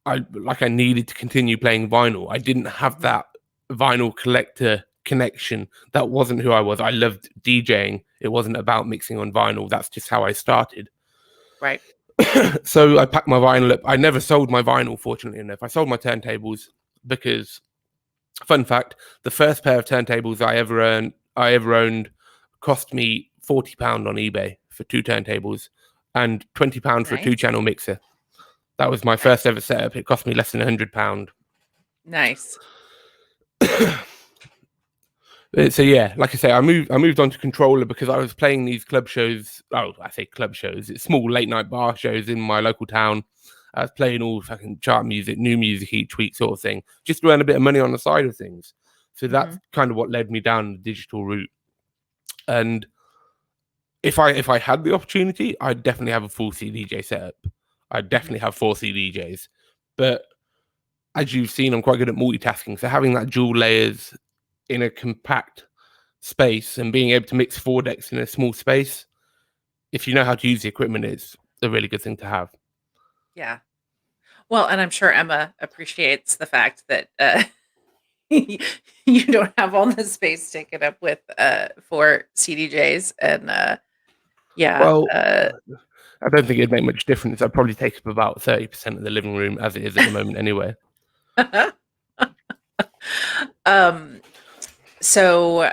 like I needed to continue playing vinyl. I didn't have that vinyl collector connection. That wasn't who I was. I loved DJing. It wasn't about mixing on vinyl. That's just how I started. Right. So I packed my vinyl up. I never sold my vinyl, fortunately enough. I sold my turntables because, fun fact, the first pair of turntables I ever owned cost me £40 on eBay for 2 turntables and £20 for a 2-channel mixer. That was my first ever setup. It cost me less than £100. Nice. So yeah, like I say, I moved on to controller because I was playing these club shows. Oh, I say club shows. It's small late night bar shows in my local town. I was playing all fucking chart music, new music each week, sort of thing, just to earn a bit of money on the side of things. So that's kind of what led me down the digital route. And if I had the opportunity, I'd definitely have a full CDJ setup. I'd definitely have 4 CDJs. But as you've seen, I'm quite good at multitasking. So having that dual layers in a compact space and being able to mix 4 decks in a small space, if you know how to use the equipment, it's a really good thing to have. Yeah. Well, and I'm sure Emma appreciates the fact that you don't have all the space taken up with 4 CDJs, and yeah. Well, I don't think it'd make much difference. I'd probably take up about 30% of the living room as it is at the moment anyway. So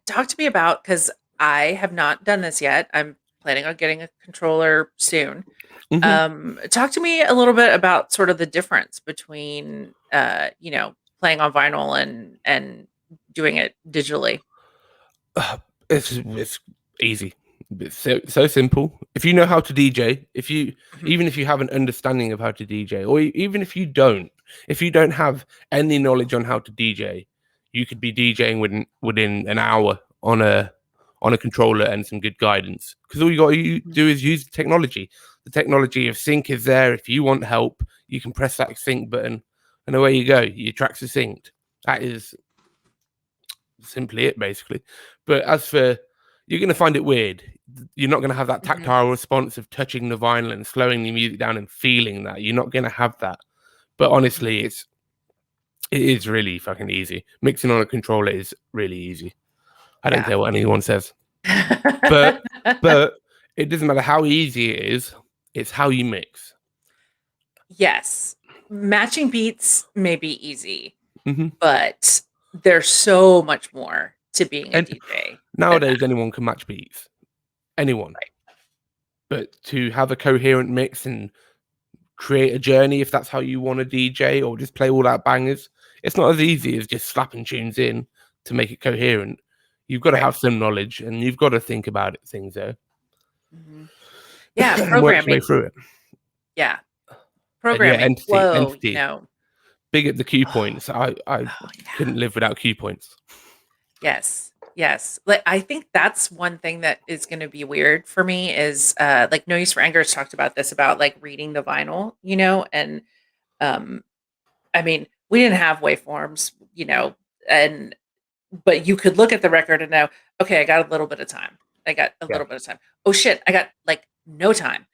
talk to me about, because I have not done this yet. I'm planning on getting a controller soon. Talk to me a little bit about sort of the difference between playing on vinyl and doing it digitally. It's easy. It's so simple. If you know how to DJ, even if you have an understanding of how to DJ, or even if you don't have any knowledge on how to DJ, you could be DJing within an hour on a controller and some good guidance. Because all you got to do is use the technology. The technology of sync is there. If you want help, you can press that sync button, and away you go. Your tracks are synced. That is simply it, basically. But as for, you're going to find it weird. You're not going to have that tactile response of touching the vinyl and slowing the music down and feeling that. You're not going to have that. But honestly, it is really fucking easy. Mixing on a controller is really easy. I don't care what anyone says. But it doesn't matter how easy it is. It's how you mix. Yes. Matching beats may be easy, but there's so much more to being a DJ. Nowadays, anyone can match beats. Anyone. Right. But to have a coherent mix and create a journey, if that's how you want to DJ, or just play all out bangers, it's not as easy as just slapping tunes in to make it coherent. You've got to have some knowledge, and you've got to think about things there. Yeah, programming. Work your way through it. Yeah. Programming. Entity. Big at the cue points. I couldn't live without cue points. Yes. Like, I think that's one thing that is going to be weird for me is like No Use for Anger has talked about this, about like reading the vinyl, and I mean, we didn't have waveforms, but you could look at the record and know, okay, I got a little bit of time. Little bit of time. Oh shit, I got like no time.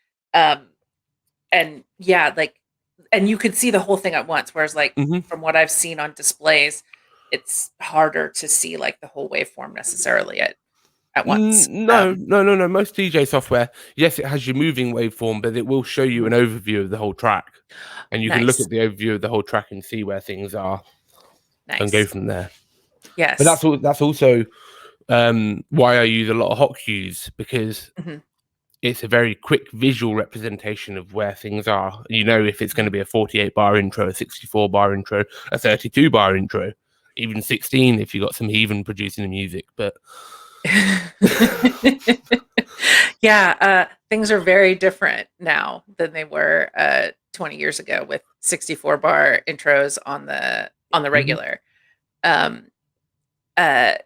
And yeah, like, and you could see the whole thing at once. Whereas like from what I've seen on displays, it's harder to see like the whole waveform necessarily at once. No. Most DJ software, yes, it has your moving waveform, but it will show you an overview of the whole track. And you can look at the overview of the whole track and see where things are. and go Nice. from there. Yes. But that's also why I use a lot of hot cues, because Mhm. it's a very quick visual representation of where things are. You know, if it's going to be a 48 bar intro, a 64 bar intro, a 32 bar intro, even 16 if you got some heathen producing the music. But Yeah, things are very different now than they were 20 years ago with 64 bar intros on the regular.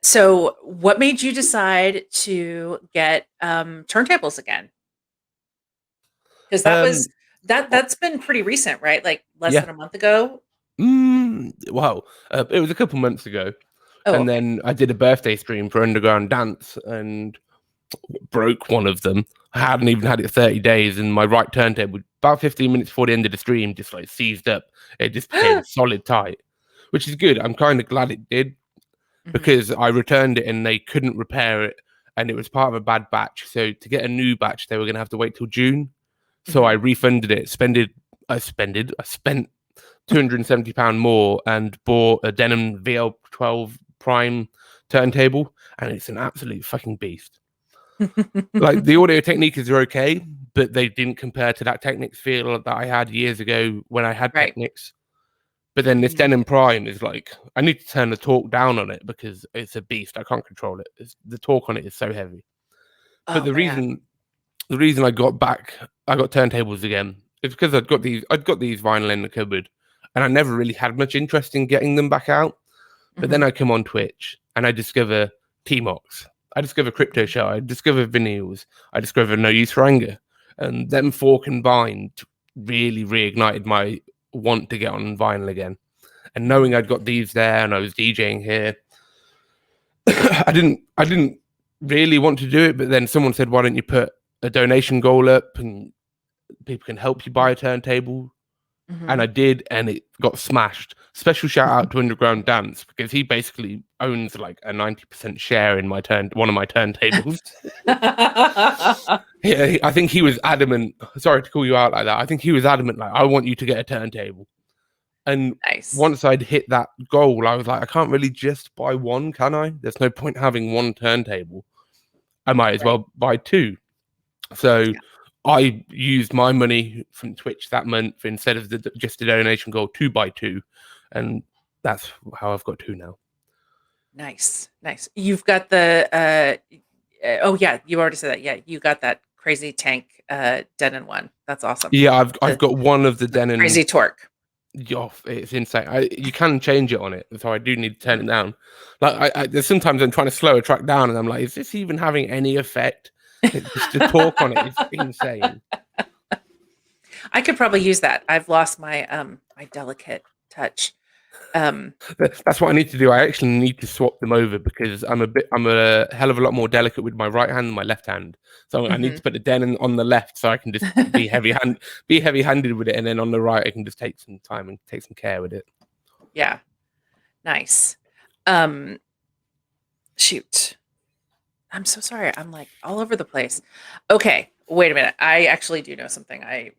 So what made you decide to get turntables again? Because um, that's been pretty recent, right? Like less yeah, than a month ago. wow, it was a couple months ago, Oh, and okay. then I did a birthday stream for Underground Dance and broke one of them. I hadn't even had it 30 days, and my right turntable, about 15 minutes before the end of the stream, just like seized up. It just became solid tight, which is good. I'm kind of glad it did, Mhm, because I returned it and they couldn't repair it, and it was part of a bad batch. So to get a new batch, they were going to have to wait till June. So I mhm. refunded it. I spent £270 more and bought a Denon VL12 Prime turntable, and it's an absolute fucking beast. Like, the Audio Technicas are okay, but they didn't compare to that Technics feel that I had years ago when I had Right. Technics. But then this Mhm. Denon Prime is like, I need to turn the torque down on it because it's a beast. I can't control it. The torque on it is so heavy. But Oh man. the reason I got turntables again is because I'd got these vinyl in the cupboard, and I never really had much interest in getting them back out. But then Mhm, I come on Twitch and I discover T-Mox. I discover Crypto mhm, Show. I discover vinyls. I discover No Use for Anger. And them four combined really reignited my want to get on vinyl again. And knowing mhm. I'd got these there and I was DJing here, I didn't really want to do it. But then someone said, why don't you put a donation goal up and people can help you buy a turntable? And I Mhm. did, and it got smashed. Special shout out to Underground Dance, because he basically owns like a 90% share in one of my turntables. Yeah, I think he was adamant. Sorry to call you out like that. I think he was adamant, like, I want you to get a turntable. And Nice. once I'd hit that goal, I was like, I can't really just buy one, can I? There's no point having one turntable. I might as Right. well buy two. So Yeah. I used my money from Twitch that month, instead of just a donation goal, to buy two, and that's how I've got two now. Nice. Nice. You've got the oh yeah, you already said that. Yeah, you got that crazy tank Denon one. That's awesome. Yeah, I've The got one of the Denon. crazy torque. Oh, it's insane. You can change it on it, so I do need to turn Mhm. it down. Like, there's sometimes I'm trying to slow a track down, and I'm like, is this even having any effect? Just the torque on it is insane. I could probably use that. I've lost my my delicate touch. Um That's what I need to do. I actually need to swap them over, because I'm a hell of a lot more delicate with my right hand than my left hand. So I need mhm. to put the Denon on the left, so I can just be heavy handed with it, and then on the right I can just take some time and take some care with it. Yeah. Nice. Um shoot. I'm so sorry. I'm like all over the place. Okay, wait a minute. I actually do know something I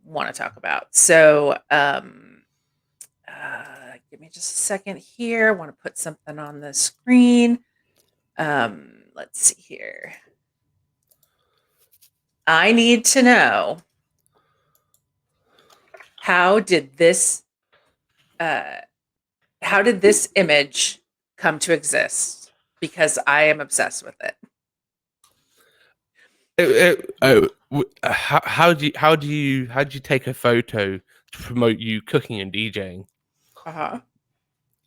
want to talk about. So, give me just a second here. I want to put something on the screen. Let's see here. I need to know, how did this uh how did this image come to exist? Because I am obsessed with it. How do you take a photo to promote you cooking and DJing? Uh-huh.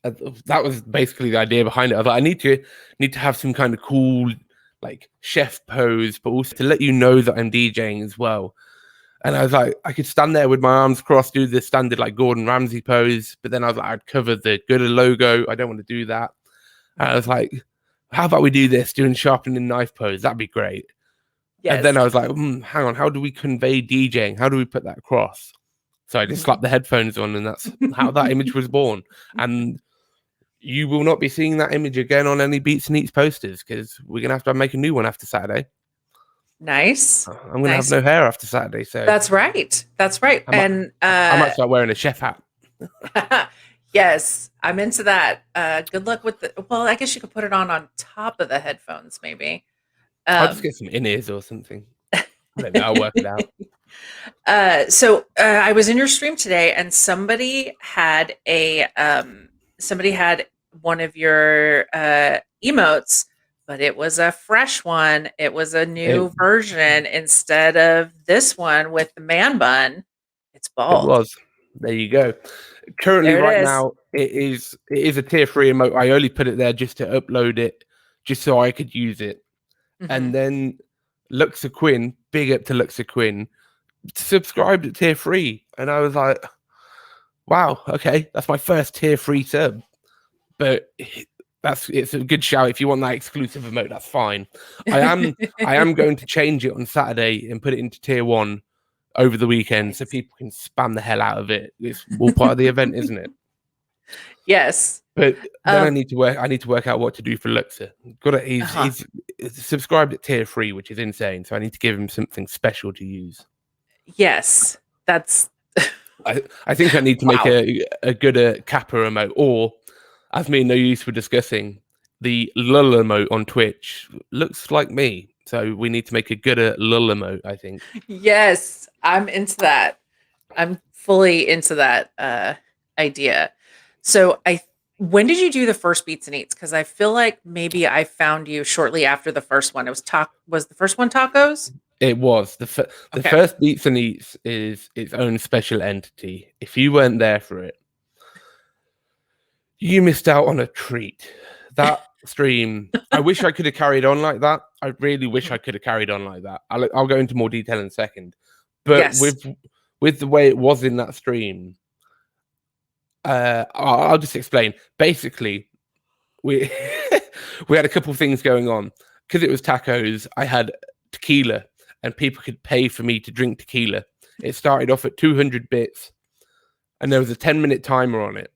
That was basically the idea behind it. I thought I need to have some kind of cool, like, chef pose, but also to let you know that I'm DJing as well. And I was like, I could stand there with my arms crossed, do the standard like Gordon Ramsay pose, but then I was like, I'd cover the Gouda logo. I don't want to do that. And I was Mhm. like, how about we do this, doing sharpening knife pose? That'd be great. And then Yes. I was like, hang on, how do we convey DJing? How do we put that across? So I just Mhm. slapped the headphones on, and that's how that image was born. And you will not be seeing that image again on any Beats and Eats posters, because we're gonna have to make a new one after Saturday. Nice. I'm gonna have Nice. no hair after Saturday, so That's right. That's right. I might And I might start wearing a chef hat. Yes, I'm into that. Good luck with the. Well, I guess you could put it on top of the headphones, maybe. I'll just Um, get some in-ears or something. I don't know. I'll work it out. I was in your stream today, and somebody had one of your emotes, but it was a fresh one. It was a It new version instead of this one with the man bun. It's it bald. was. There you go. Currently, There it right is. now, it is a tier 3 emote. I only put it there just to upload it, just so I could use it. Hmm. And then Luxa Quinn, big up to Luxa Quinn, subscribed at tier 3, and I was like, wow, okay, that's my first tier 3 sub. But it's a good shout. If you want that exclusive emote, that's fine. I am going to change it on Saturday and put it into tier 1 over the weekend, so Nice. people can spam the hell out of it. It's all part of the event, isn't it? Yes. But then I Um, need to work out what to do for Luxa. uh-huh. He's subscribed at tier 3, which is insane. So I need to give him something special to use. Yes. That's I think I need to make wow. a good Kappa emote, or as me and No Use were discussing, the lull emote on Twitch looks like me. So we need to make a good lull emote, I think. Yes, I'm into that. I'm fully into that idea. So when did you do the first Beats and Eats? Because I feel like maybe I found you shortly after the first one. It was the first one tacos? It was the Okay. first Beats and Eats is its own special entity. If you weren't there for it, you missed out on a treat. That stream, I wish I could have carried on like that. I really wish I could have carried on like that. I'll go into more detail in a second. But Yes. with the way it was in that stream, I'll just explain. Basically, we we had a couple of things going on. Because it was tacos, I had tequila, and people could pay for me to drink tequila. It started off at 200 bits, and there was a 10-minute timer on it.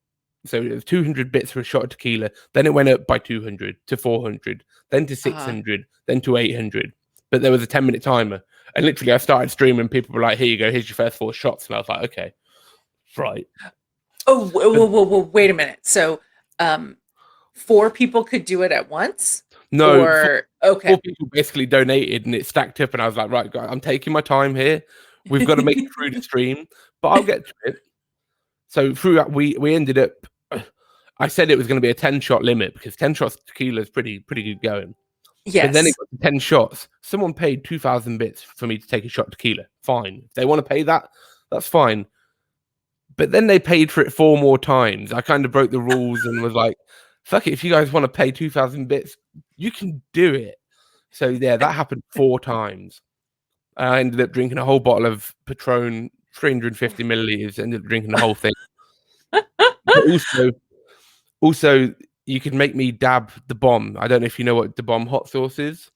So it was 200 bits for a shot of tequila. Then it went up by 200 to 400, then to 600, then to 800. But there was a 10-minute timer. And literally, I started streaming. People were like, here you go. Here's your first 4 shots. And I was like, okay, right. Oh, whoa, wait a minute. So, 4 people could do it at once? No, Or 4 okay. people basically donated, and it stacked up. And I was like, right, guys, I'm taking my time here. We've got to make it through the stream, but I'll get to it. So through that, we ended up. I said it was going to be a 10-shot limit because 10 shots of tequila is pretty good going. But then it Yes. got to 10 shots. Someone paid 2,000 bits for me to take a shot of tequila. Fine. If they want to pay that, that's fine. But then they paid for it 4 more times. I kind of broke the rules and was like, fuck it. If you guys want to pay 2,000 bits, you can do it. So yeah, that happened 4 times. I ended up drinking a whole bottle of Patron, 350 milliliters, ended up drinking the whole thing. But also, you could make me dab the bomb. I don't know if you know what the bomb hot sauce is,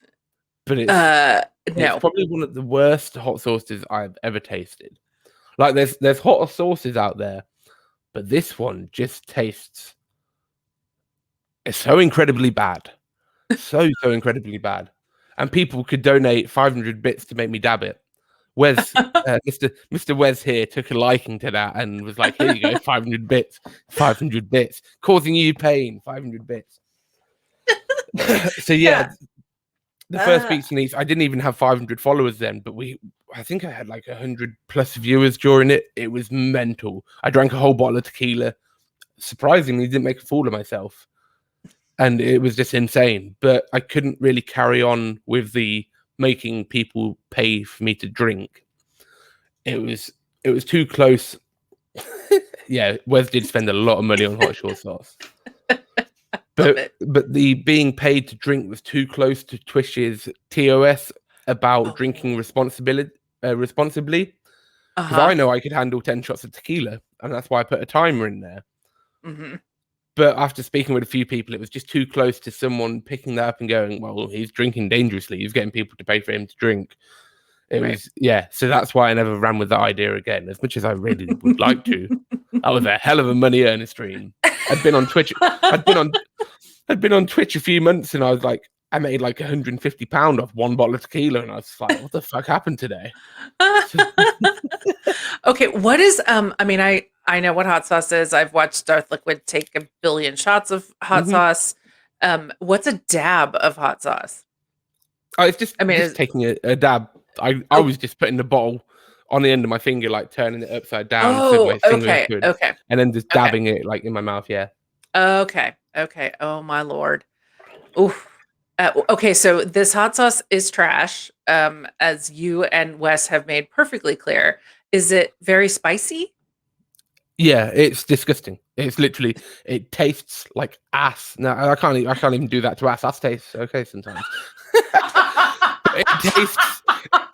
but it's No. probably one of the worst hot sauces I've ever tasted. Like there's hotter sauces out there, but this one just tastes it's so incredibly bad. So incredibly bad. And people could donate 500 bits to make me dab it. Mr. Wes here took a liking to that and was like, here you go, 500 bits, causing you pain, 500 bits. So yeah, the first Beats and Eats, I didn't even have 500 followers then, but I think I had like 100 plus viewers during it. It was mental. I drank a whole bottle of tequila. Surprisingly, didn't make a fool of myself. And it was just insane. But I couldn't really carry on with the making people pay for me to drink. It was too close. Yeah, Wes did spend a lot of money on hot short sauce. But the being paid to drink was too close to Twitch's TOS about drinking responsibly. Because I know I could handle 10 shots of tequila, and that's why I put a timer in there. Mm-hmm. But after speaking with a few people, it was just too close to someone picking that up and going, well, he's drinking dangerously. He's getting people to pay for him to drink. It was, yeah. So that's why I never ran with that idea again, as much as I really would like to. That was a hell of a money earner stream. I'd been on Twitch. I'd been on Twitch a few months, and I was like, I made like £150 off 1 bottle of tequila, and I was like, what the fuck happened today? Okay, what is I mean, I know what hot sauce is. I've watched Darth Liquid take a billion shots of hot Hmm. sauce. What's a dab of hot sauce? Oh, it's just I mean, just taking a dab. I oh, was just putting the bottle on the end of my finger, like turning it upside down so oh, my finger okay, could, okay, and then just okay, dabbing it like in my mouth. Yeah. okay, okay. Oh my lord. Oof. Okay, so this hot sauce is trash, as you and Wes have made perfectly clear. Is it very spicy? Yeah, it's disgusting. It's literally, it tastes like ass. No, I can't even do that to ass. Ass tastes okay sometimes. It tastes,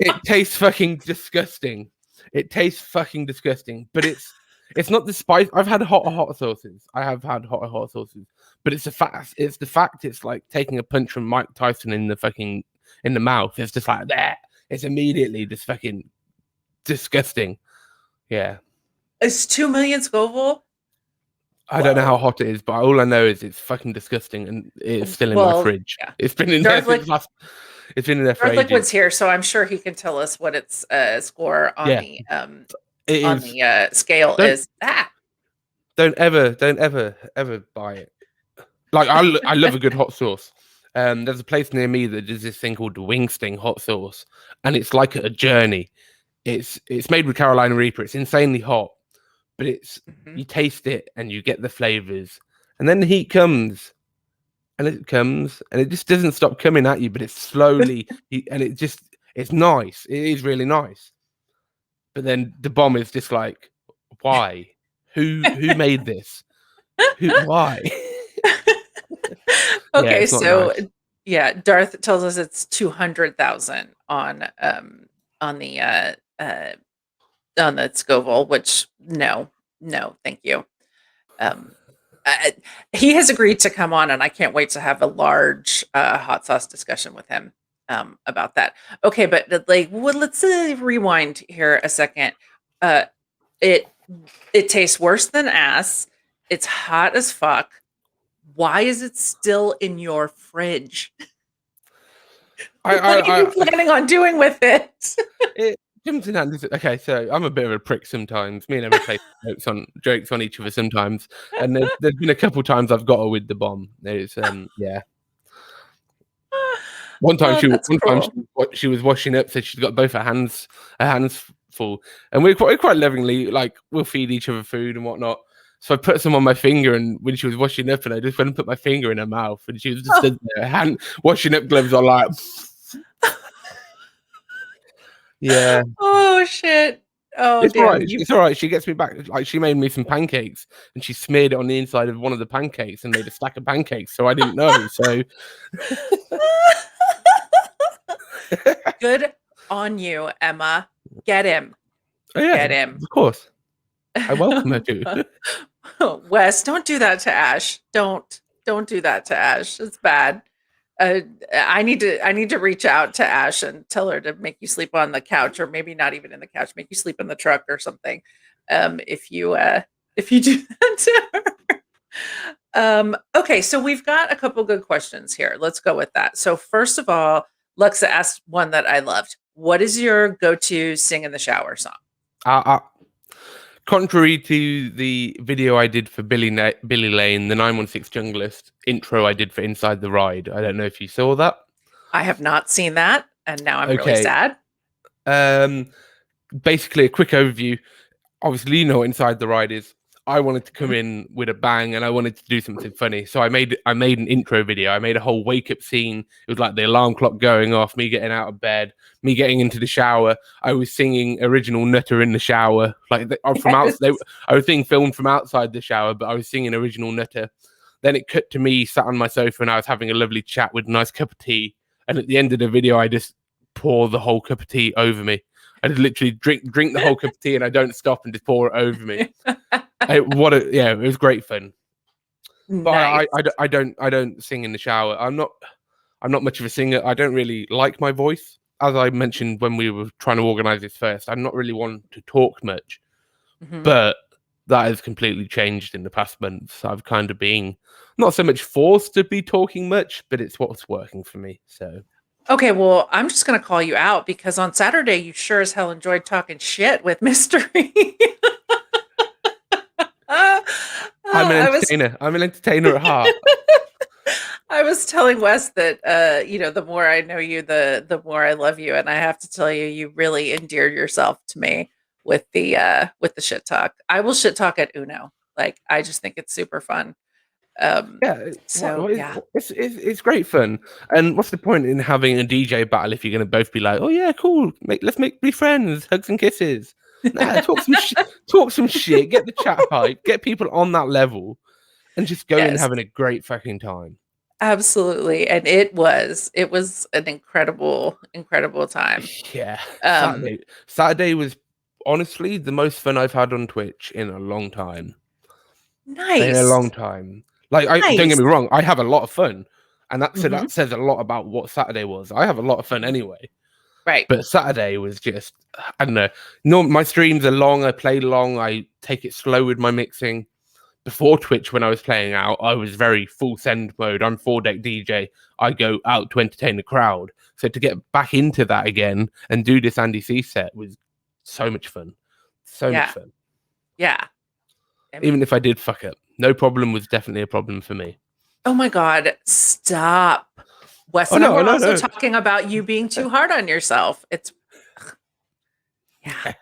it tastes fucking disgusting. It tastes fucking disgusting. But it's not the spice. I've had hot sauces. I have had hot sauces. But it's the fact. It's the fact. It's like taking a punch from Mike Tyson in the fucking in the mouth. It's just like that. It's immediately just fucking disgusting. Yeah. It's 2 million Scoville. I don't know how Whoa. hot it is, but all I know is it's fucking disgusting, and it's still in my Well, fridge. yeah. It's been in there Darth, since Liq- last. It's been in there for Darth ages. Liquid's here, so I'm sure he can tell us what its score on Yeah, it is. the scale Don't is. Ah. don't ever buy it. Like I love a good hot sauce. There's a place near me that does this thing called the Wing Sting hot sauce, and it's like a journey. It's made with Carolina Reaper. It's insanely hot, but Mhm. you taste it and you get the flavors, and then the heat comes, and it comes, and it just doesn't stop coming at you, but it's slowly, and it's nice. It is really nice, but then the bomb is just like, why? Who made this? Why? Yeah, Okay, it's not so nice. yeah, Darth tells us it's 200,000 on the on the Scoville, which no, thank you. Um, I, he has agreed to come on, and I can't wait to have a large hot sauce discussion with him about that. Okay, but like, well, let's rewind here a second. Uh, it it tastes worse than ass. It's hot as fuck. Why is it still in your fridge? I, What are you I, I planning on doing with it? it comes in handy. Okay, so I'm a bit of a prick sometimes. Me and Emma play jokes on each other sometimes, and there's been a couple times I've got her with the bomb. There's yeah. Oh, that's One time cruel. she was washing up, so she's got both her hands full, and we're quite lovingly, like we'll feed each other food and whatnot. So I put some on my finger, and when she was washing up, and I just went and put my finger in her mouth, and she was just Oh, stood there, hand washing up gloves on, like yeah. oh shit. Oh It's all damn right. you. It's all right. She gets me back. Like she made me some pancakes, and she smeared it on the inside of one of the pancakes, and made a stack of pancakes. So I didn't know. So Good on you, Emma. Get him. oh, yeah, Get him. of course, I welcome her to. Wes, don't do that to Ash. Don't do that to Ash. It's bad. I need to reach out to Ash and tell her to make you sleep on the couch, or maybe not even in the couch, make you sleep in the truck or something. If you do that to her. Okay, so we've got a couple good questions here. Let's go with that. So first of all, Lexa asked one that I loved. What is your go-to sing in the shower song? Uh, Contrary to the video I did for Billy Lane, the 916 Junglist intro I did for Inside the Ride. I don't know if you saw that. I have not seen that, and now I'm really Okay. sad. Basically, a quick overview. Obviously, you know what Inside the Ride is. I wanted to come in with a bang, and I wanted to do something funny. So I made an intro video. I made a whole wake up scene. It was like the alarm clock going off, me getting out of bed, me getting into the shower. I was singing original Nutter in the shower, like from outside. I was being filmed from outside the shower, but I was singing original Nutter. Then it cut to me sat on my sofa, and I was having a lovely chat with a nice cup of tea. And at the end of the video, I just pour the whole cup of tea over me. I just literally drink the whole cup of tea, and I don't stop and just pour it over me. It was great fun. But Nice. I don't sing in the shower. I'm not much of a singer. I don't really like my voice. As I mentioned when we were trying to organize this first, I'm not really one to talk much. Mhm. But that has completely changed in the past months. I've kind of been not so much forced to be talking much, but it's what's working for me. So Okay, well, I'm just going to call you out because on Saturday you sure as hell enjoyed talking shit with Mystery. I'm an I was entertainer. I'm an entertainer at heart. I was telling Wes that the more I know you, the more I love you, and I have to tell you, you really endeared yourself to me with the shit talk. I will shit talk at Uno. Like I just think it's super fun. Um, Yeah, so yeah. it's great fun. And what's the point in having a DJ battle if you're going to both be like, oh yeah, cool, let's be friends, hugs and kisses. Nah, talk some shit, get the chat hype, get people on that level, and just go in Yes, having a great fucking time. absolutely. And it was an incredible time. Yeah, Um, Saturday was honestly the most fun I've had on Twitch in a long time. In a long nice. time. Like, I don't get Nice. me wrong, I have a lot of fun, and that Mhm. says a lot about what Saturday was. I have a lot of fun Mhm. anyway, Right. but Saturday was just, I don't know. No, my streams are long. I play long. I take it slow with my mixing. Before Twitch, when I was playing out, I was very full send mode. I'm 4-deck DJ. I go out to entertain the crowd. So to get back into that again and do this Andy C set was so much fun. So much Yeah. fun. Yeah. I Even mean, if I did fuck up, no problem was definitely a problem for me. oh my God, stop. Wes Oh and I no, were no, also no. talking about you being too hard on yourself. It's yeah.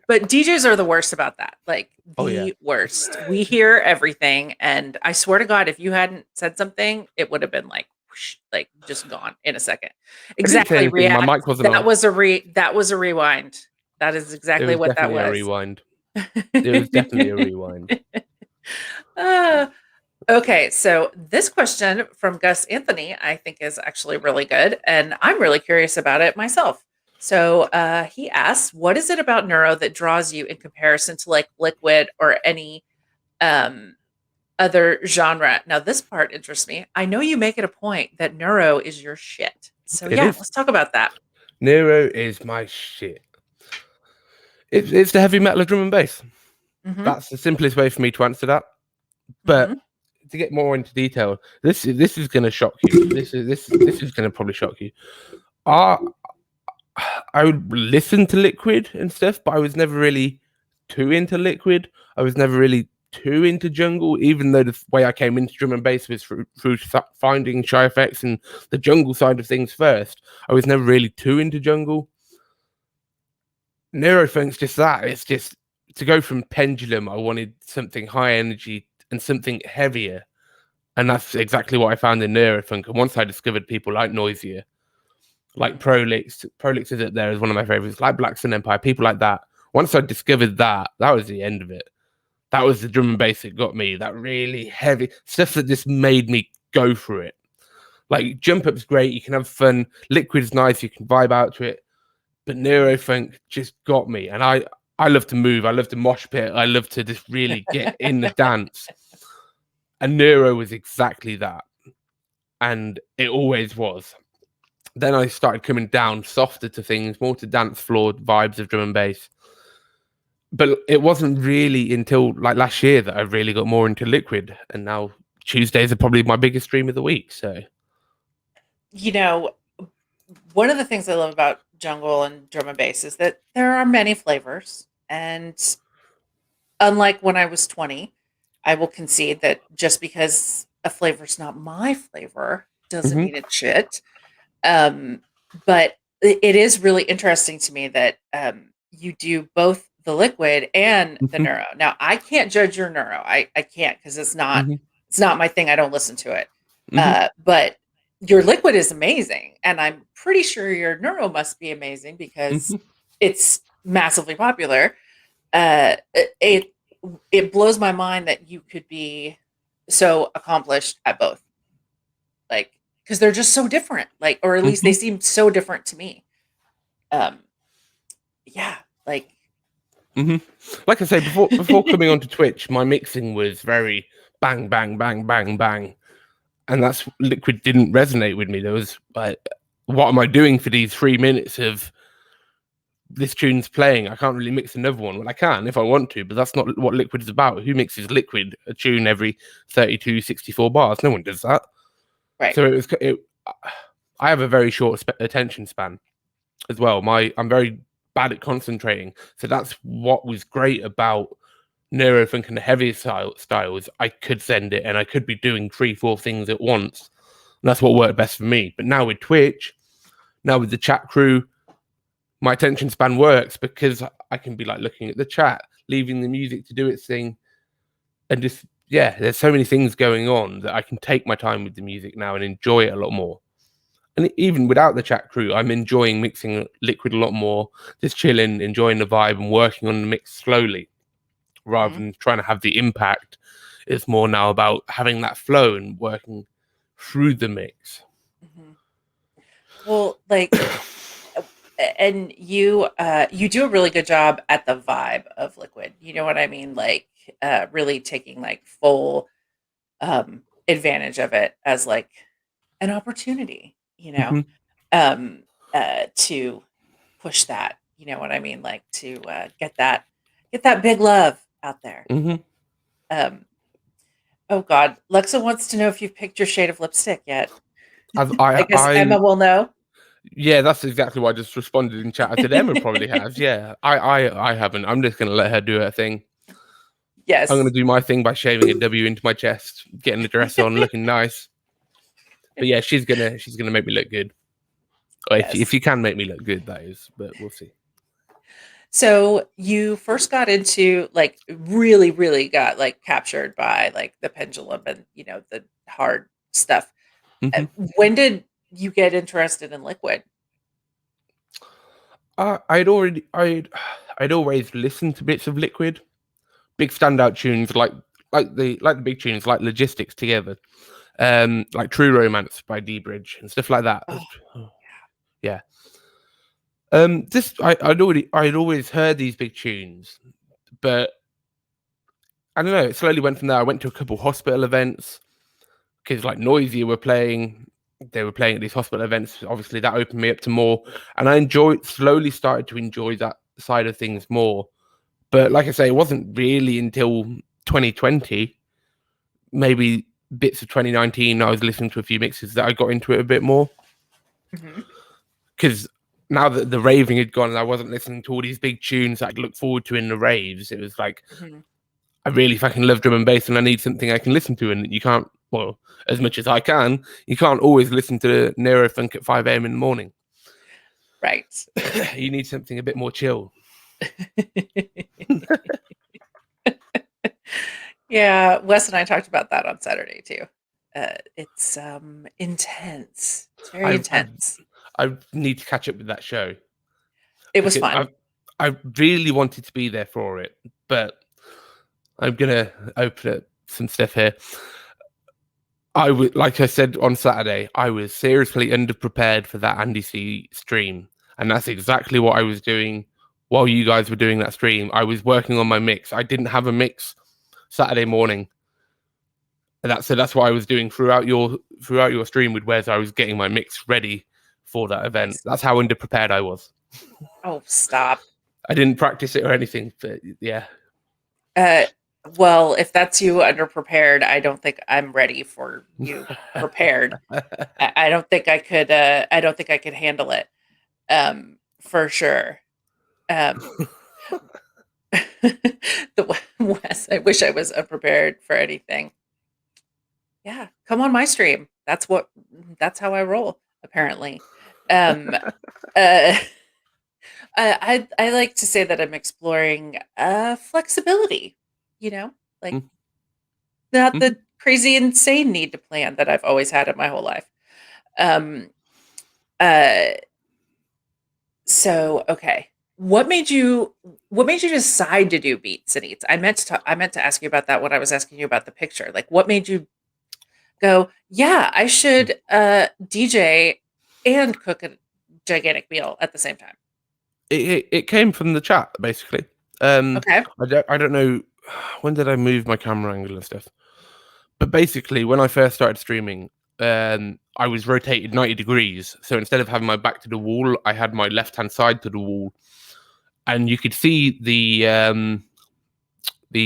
But DJs are the worst about that. Like Oh yeah. the worst. We hear everything, and I swear to God, if you hadn't said something, it would have been like whoosh, like just gone in a second. I didn't say Exactly. anything. My React. mic wasn't on. That was a rewind. That is It exactly was what that definitely a was. rewind. It was definitely a rewind. Uh, okay, so this question from Gus Anthony, I think is actually really good, and I'm really curious about it myself. So he asks, what is it about neuro that draws you in comparison to like liquid or any um, other genre? Now, this part interests me. I know you make it a point that neuro is your shit. So It yeah, is. let's talk about that. Nero is my shit. It's the heavy metal of drum and bass. Hmm. That's the simplest way for me to answer that. But Hmm. to get more into detail, this is going to shock you. This is going to probably shock you. I I would listen to Liquid and stuff, but I was never really too into Liquid. I was never really too into jungle, even though the way I came into drum and bass was through finding Shy Effects and the jungle side of things first. I was never really too into jungle. Neurofunk's just that. It's just to go from pendulum, I wanted something high energy and something heavier. And that's exactly what I found in Neurofunk. And once I discovered people like Noisier, like Prolix is up there as one of my favorites, like Black Sun Empire, people like that. Once I discovered that, that was the end of it. That was the drum and bass that got me. That really heavy stuff that just made me go for it. Like Jump Up's great, you can have fun. Liquid's nice, you can vibe out to it. But Neurofunk just got me, and I love to move. I love to mosh pit. I love to just really get in the dance. And Neuro was exactly that, and it always was. Then I started coming down softer to things, more to dance floor vibes of drum and bass. But it wasn't really until like last year that I really got more into Liquid, and now Tuesdays are probably my biggest stream of the week. So You know, one of the things I love about jungle and drum and bass is that there are many flavors. And unlike when I was 20, I will concede that just because a flavor's not my flavor doesn't mhm, mean it's shit. Um, but it is really interesting to me that you do both the liquid and the mhm, neuro. Now, I can't judge your neuro. I can't because mhm, it's not my thing. I don't listen to it. mhm, But your liquid is amazing, and I'm pretty sure your neuro must be amazing because mhm. it's massively popular. It blows my mind that you could be so accomplished at both, like because they're just so different, like, or at least they Mhm. seem so different to me. Um, yeah, like Mhm. Like I say, before coming onto Twitch, my mixing was very bang, bang, bang, bang, bang, and that's Liquid didn't resonate with me. There was like, what am I doing for these 3 minutes of this tune's playing? I can't really mix another one. Well, I can if I want to, but that's not what Liquid is about. Who mixes Liquid a tune every 32, 64 bars? No one does that. right. So I have a very short attention span as well. I'm very bad at concentrating. So that's what was great about neurofunk and the heavier styles, I could send it and I could be doing 3-4 things at once. And that's what worked best for me. But now with Twitch, now with the chat crew, my attention span works because I can be like looking at the chat, leaving the music to do its thing. And just, yeah, there's so many things going on that I can take my time with the music now and enjoy it a lot more. And even without the chat crew, I'm enjoying mixing Liquid a lot more, just chilling, enjoying the vibe and working on the mix slowly rather than trying to have the impact. It's more now about having that flow and working through the mix. Well, like, and you do a really good job at the vibe of Liquid. You know what I mean? Like, really taking like full advantage of it as like an opportunity, to push that. You know what I mean? Like to get that big love out there. Oh God, Lexa wants to know if you've picked your shade of lipstick yet. I guess Emma will know. Yeah, that's exactly why I just responded in chat. I said Emma probably has. Yeah, I haven't. I'm just gonna let her do her thing. Yes, I'm gonna do my thing by shaving a W into my chest, getting the dress on, looking nice. But yeah, she's gonna make me look good. Yes. If you can make me look good, that is. But we'll see. So you first got into like really, really got like captured by like the pendulum and the hard stuff. When did you get interested in Liquid? I'd always listened to bits of Liquid, big standout tunes like the big tunes like Logistics Together, like True Romance by D-Bridge and stuff like that. Yeah. I'd always heard these big tunes, but I don't know. It slowly went from there. I went to a couple hospital events because like Noisy were playing. They were playing at these hospital events. Obviously, that opened me up to more, and I slowly started to enjoy that side of things more. But like I say, it wasn't really until 2020, maybe bits of 2019, I was listening to a few mixes that I got into it a bit more. Because now that the raving had gone and I wasn't listening to all these big tunes that I'd look forward to in the raves, it was like, I really fucking love drum and bass and I need something I can listen to. And you can't, well, as much as I can, you can't always listen to neurofunk at 5 a.m. in the morning. Right. You need something a bit more chill. Yeah, Wes and I talked about that on Saturday too. It's intense. It's very intense. I need to catch up with that show. It was fun. I really wanted to be there for it, but I'm gonna open up some stuff here. Like I said on Saturday, I was seriously underprepared for that Andy C stream, and that's exactly what I was doing while you guys were doing that stream. I was working on my mix. I didn't have a mix Saturday morning. And that's what I was doing throughout your stream with Wes. I was getting my mix ready for that event. That's how underprepared I was. Oh, stop. I didn't practice it or anything, but yeah. Well, if that's you underprepared, I don't think I'm ready for you prepared. I don't think I could handle it. For sure. Wes, I wish I was unprepared for anything. Yeah, come on my stream. That's how I roll, apparently. I like to say that I'm exploring flexibility, like not the crazy insane need to plan that I've always had in my whole life. So okay. What made you decide to do beats and eats? I meant to ask you about that when I was asking you about the picture. Like what made you go, yeah, I should DJ and cook a gigantic meal at the same time? It came from the chat, basically. Okay. I don't know, when did I move my camera angle and stuff? But basically, when I first started streaming, I was rotated 90 degrees. So instead of having my back to the wall, I had my left-hand side to the wall. And you could see the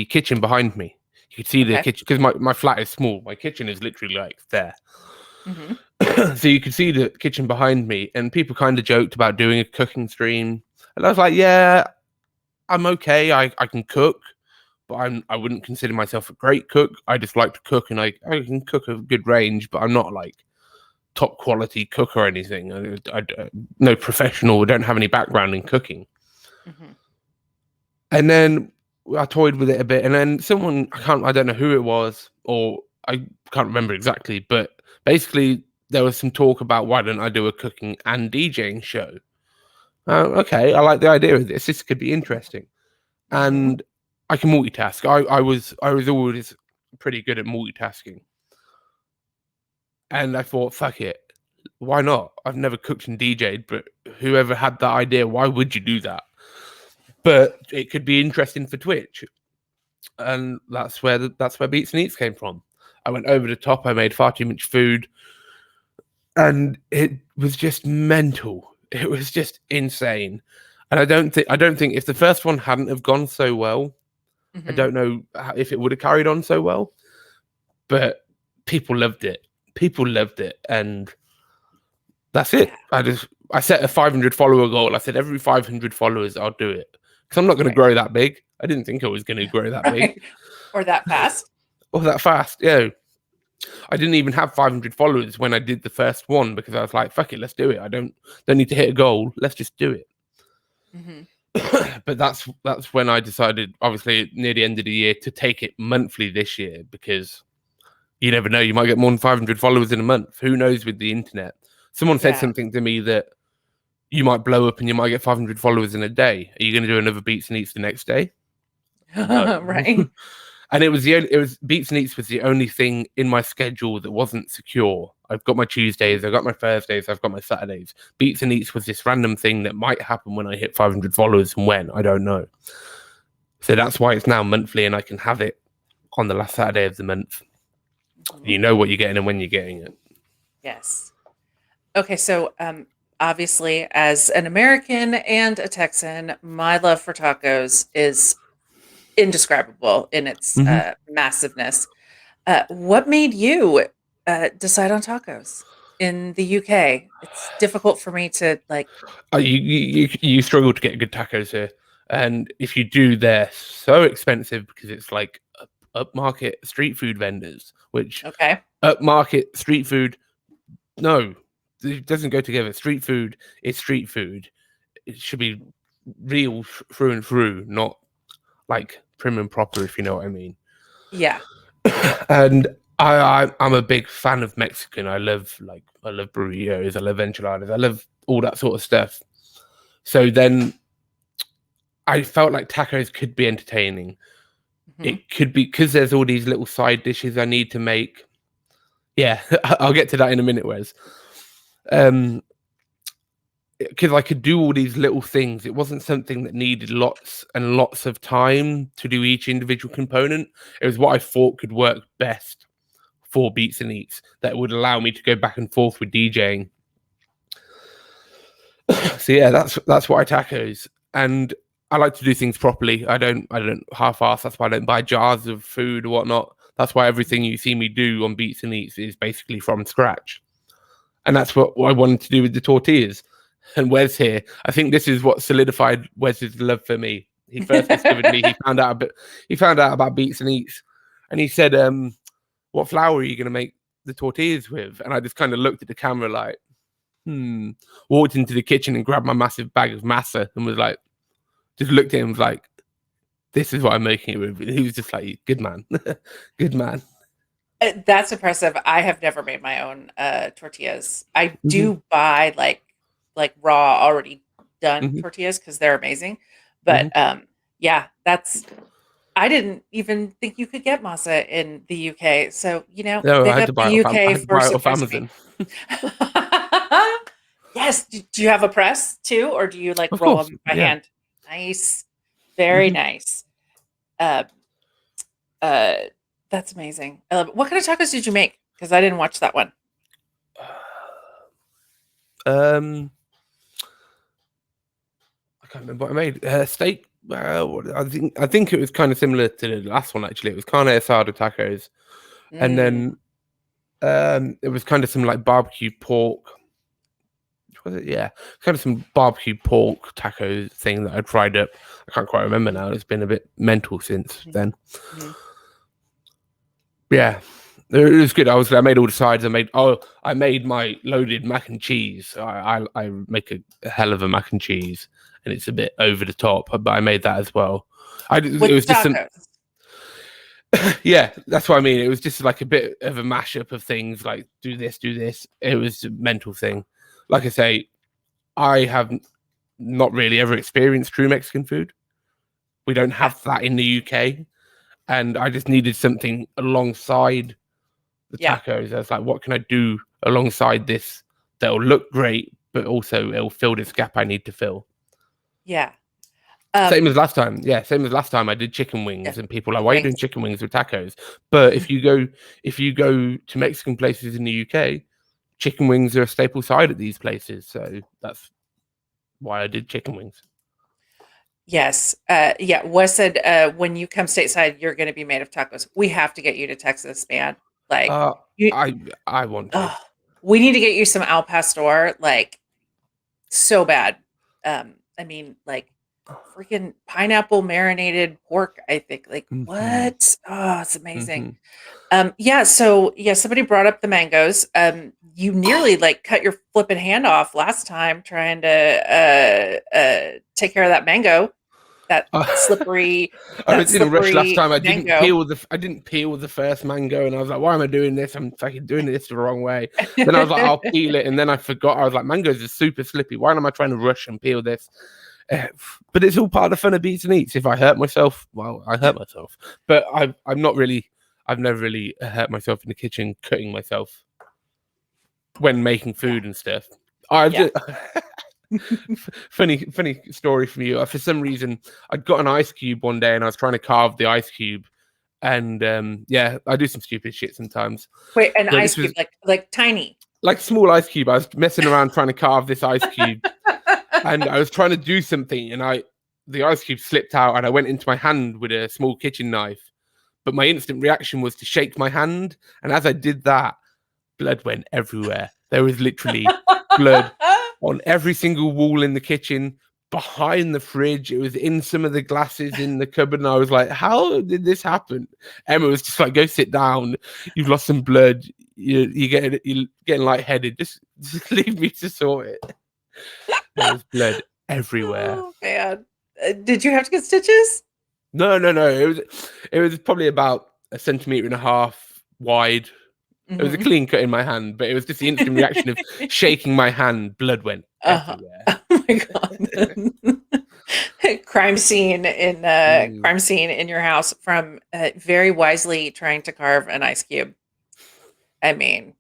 kitchen behind me. You could see the kitchen, because my flat is small. My kitchen is literally like there. So you could see the kitchen behind me, and people kind of joked about doing a cooking stream. And I was like, yeah, I'm okay. I can cook, but I wouldn't consider myself a great cook. I just like to cook, and I can cook a good range, but I'm not like top quality cook or anything. No professional. Don't have any background in cooking. Mhm. And then I toyed with it a bit, and then I don't know who it was, or I can't remember exactly, but basically there was some talk about why don't I do a cooking and DJing show. Okay, I like the idea of this. This could be interesting, Mhm. and I can multitask. I was always pretty good at multitasking, and I thought, fuck it, why not? I've never cooked and DJ'd, but whoever had that idea, why would you do that? But it could be interesting for Twitch, and that's where Beats and Eats came from. I went over the top. I made far too much food, and it was just mental. It was just insane. And I don't think if the first one hadn't have gone so well, I Mhm. don't know if it would have carried on so well. But people loved it. And that's it. Yeah. I set a 500 follower goal. I said every 500 followers, I'll do it because I'm not going to Right. grow that big. I didn't think I was going to grow that big Right. Or that fast. or that fast. Yeah, I didn't even have 500 followers when I did the first one because I was like, "Fuck it, let's do it. I don't need to hit a goal. Let's just do it." Mhm. But that's when I decided, obviously near the end of the year, to take it monthly this year because you never know. You might get more than 500 followers in a month. Who knows with the internet? Someone said Yeah. something to me that you might blow up and you might get 500 followers in a day. Are you going to do another Beats and Eats the next day? No. Right. And it was Beats and Eats was the only thing in my schedule that wasn't secure. I've got my Tuesdays, I've got my Thursdays, I've got my Saturdays. Beats and Eats was this random thing that might happen when I hit 500 followers, and when I don't know. So that's why it's now monthly, and I can have it on the last Saturday of the month. Mhm. You know what you're getting and when you're getting it. Yes. Okay, so obviously, as an American and a Texan, my love for tacos is indescribable in its Mhm. massiveness. What made you decide on tacos in the UK? It's difficult for me to like. You struggle to get good tacos here, and if you do, they're so expensive because it's like upmarket street food vendors, which Okay. upmarket street food, no, it doesn't go together. Street food is street food. It should be real through and through, not like prim and proper, if you know what I mean. Yeah. And I'm a big fan of Mexican. I love burritos, I love enchiladas, I love all that sort of stuff. So then I felt like tacos could be entertaining. Mhm. It could be because there's all these little side dishes I need to make. Yeah, I'll get to that in a minute, Wes. Because I could do all these little things. It wasn't something that needed lots and lots of time to do each individual component. It was what I thought could work best for Beats and Eats that would allow me to go back and forth with DJing. So yeah, that's why tacos. And I like to do things properly. I don't half-ass. That's why I don't buy jars of food or whatnot. That's why everything you see me do on Beats and Eats is basically from scratch. And that's what I wanted to do with the tortillas. And Wes here, I think this is what solidified Wes's love for me. He first discovered me. He found out about Beats and Eats, and he said, "What flour are you going to make the tortillas with?" And I just kind of looked at the camera like, Walked into the kitchen and grabbed my massive bag of masa and was like, just looked at him, was like, "This is what I'm making it with." And he was just like, "Good man, good man." That's impressive. I have never made my own tortillas. I Mhm, do buy like raw already done mhm, tortillas because they're amazing. mhm. But yeah, that's I didn't even think you could get masa in the UK. So, No, I big had up to buy the it off. I UK had to for buy it off surprising Amazon. me. Yes. Do you have a press too, or do you like Of roll course, them by yeah. hand? Nice. Very Mhm. nice. Uh, uh, that's amazing. What kind of tacos did you make? Because I didn't watch that one. Um, I can't remember what I made. Steak. I think it was kind of similar to the last one. Actually, it was carne asada tacos, and Mm, then it was kind of some like barbecue pork. Was it? Yeah, kind of some barbecue pork taco thing that I tried up. I can't quite remember now. It's been a bit mental since then. Mhm. Yeah, it was good. I made all the sides. I made my loaded mac and cheese. I make a hell of a mac and cheese, and it's a bit over the top, but I made that as well. It With was just some. tacos. Yeah, that's what I mean. It was just like a bit of a mashup of things, like do this, do this. It was a mental thing. Like I say, I have not really ever experienced true Mexican food. We don't have that in the UK, and I just needed something alongside the Yeah. tacos. I was like, what can I do alongside this that'll look great, but also it'll fill this gap I need to fill. Yeah. Same as last time. Yeah, same as last time. I did chicken wings, Yeah, and people are like, "Why are you doing wings. chicken wings with tacos?" But if you go to Mexican places in the UK, chicken wings are a staple side at these places. So that's why I did chicken wings. Yes. Yeah. Wes said, when you come stateside, you're going to be made of tacos. We have to get you to Texas, man. Like, you, I want to. we need to get you some al pastor, like, so bad. I mean, like, freaking pineapple marinated pork, I think. Like, what? Oh, it's amazing. Yeah, so yeah, somebody brought up the mangoes. You nearly like cut your flipping hand off last time trying to take care of that mango, that slippery, I was in a rush last time. I didn't mango. peel the first mango, and I was like, "Why am I doing this? I'm fucking doing this the wrong way." Then I was like, "I'll peel it," and then I forgot. I was like, "Mangoes are super slippy. Why am I trying to rush and peel this?" But it's all part of the fun of beats and eats. If I hurt myself, well, I hurt myself. But I'm not really. I've never really hurt myself in the kitchen cutting myself when making food and stuff. Funny story from you. For some reason, I'd got an ice cube one day and I was trying to carve the ice cube. And yeah, I do some stupid shit sometimes. Wait, an ice cube, like tiny. Like small ice cube. I was messing around trying to carve this ice cube. And I was trying to do something and the ice cube slipped out and I went into my hand with a small kitchen knife. But my instant reaction was to shake my hand. And as I did that, blood went everywhere. There was literally blood on every single wall in the kitchen, behind the fridge. It was in some of the glasses in the cupboard. And I was like, how did this happen? Emma was just like, go sit down. You've lost some blood. You're getting lightheaded. Just leave me to sort it. There was blood everywhere. Oh, man. Did you have to get stitches? No. It was probably about 1.5 centimeters wide. It was a clean cut in my hand, but it was just the instant reaction of shaking my hand. Blood went everywhere. Oh my god! Crime scene in your house from very wisely trying to carve an ice cube. I mean,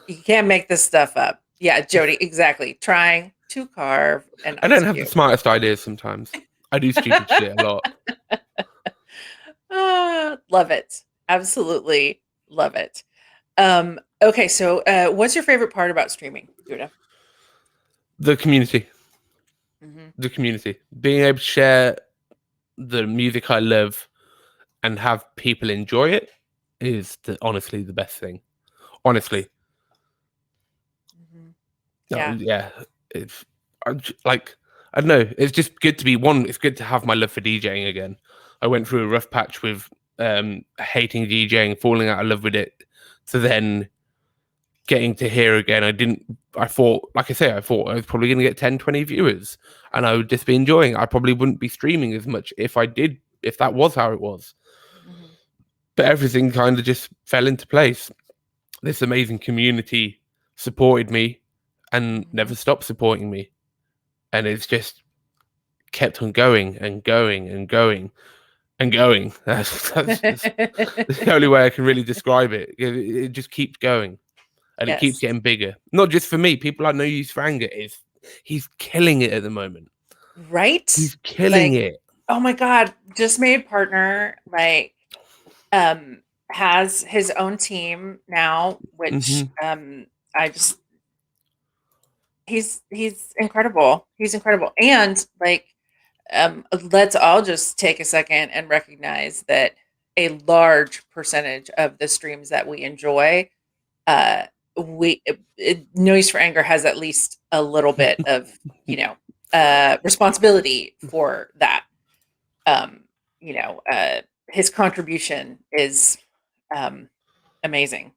you can't make this stuff up. Yeah, Jody, exactly. Trying to carve an ice cube. I don't have the smartest ideas sometimes. I do stupid shit a lot. Love it. Absolutely love it. Okay, so what's your favorite part about streaming, Goudah? The community. The community. Being able to share the music I love and have people enjoy it is honestly the best thing. Honestly. Yeah. It's like, I don't know. It's just good to be it's good to have my love for DJing again. I went through a rough patch with hating DJing, falling out of love with it, to then getting to here again. I thought I was probably going to get 10, 20 viewers and I would just be enjoying it. I probably wouldn't be streaming as much if that was how it was. But everything kind of just fell into place. This amazing community supported me and never stopped supporting me. And it's just kept on going and going and going and going. That's the only way I can really describe it. It just keeps going. And it keeps getting bigger. Not just for me. People I know use Franga he's killing it at the moment. Right? He's killing it. Oh my God. Just made partner, has his own team now, which he's incredible. He's incredible. And let's all just take a second and recognize that a large percentage of the streams that we enjoy Noise for Anger has at least a little bit of, responsibility for that. Um, his contribution is amazing.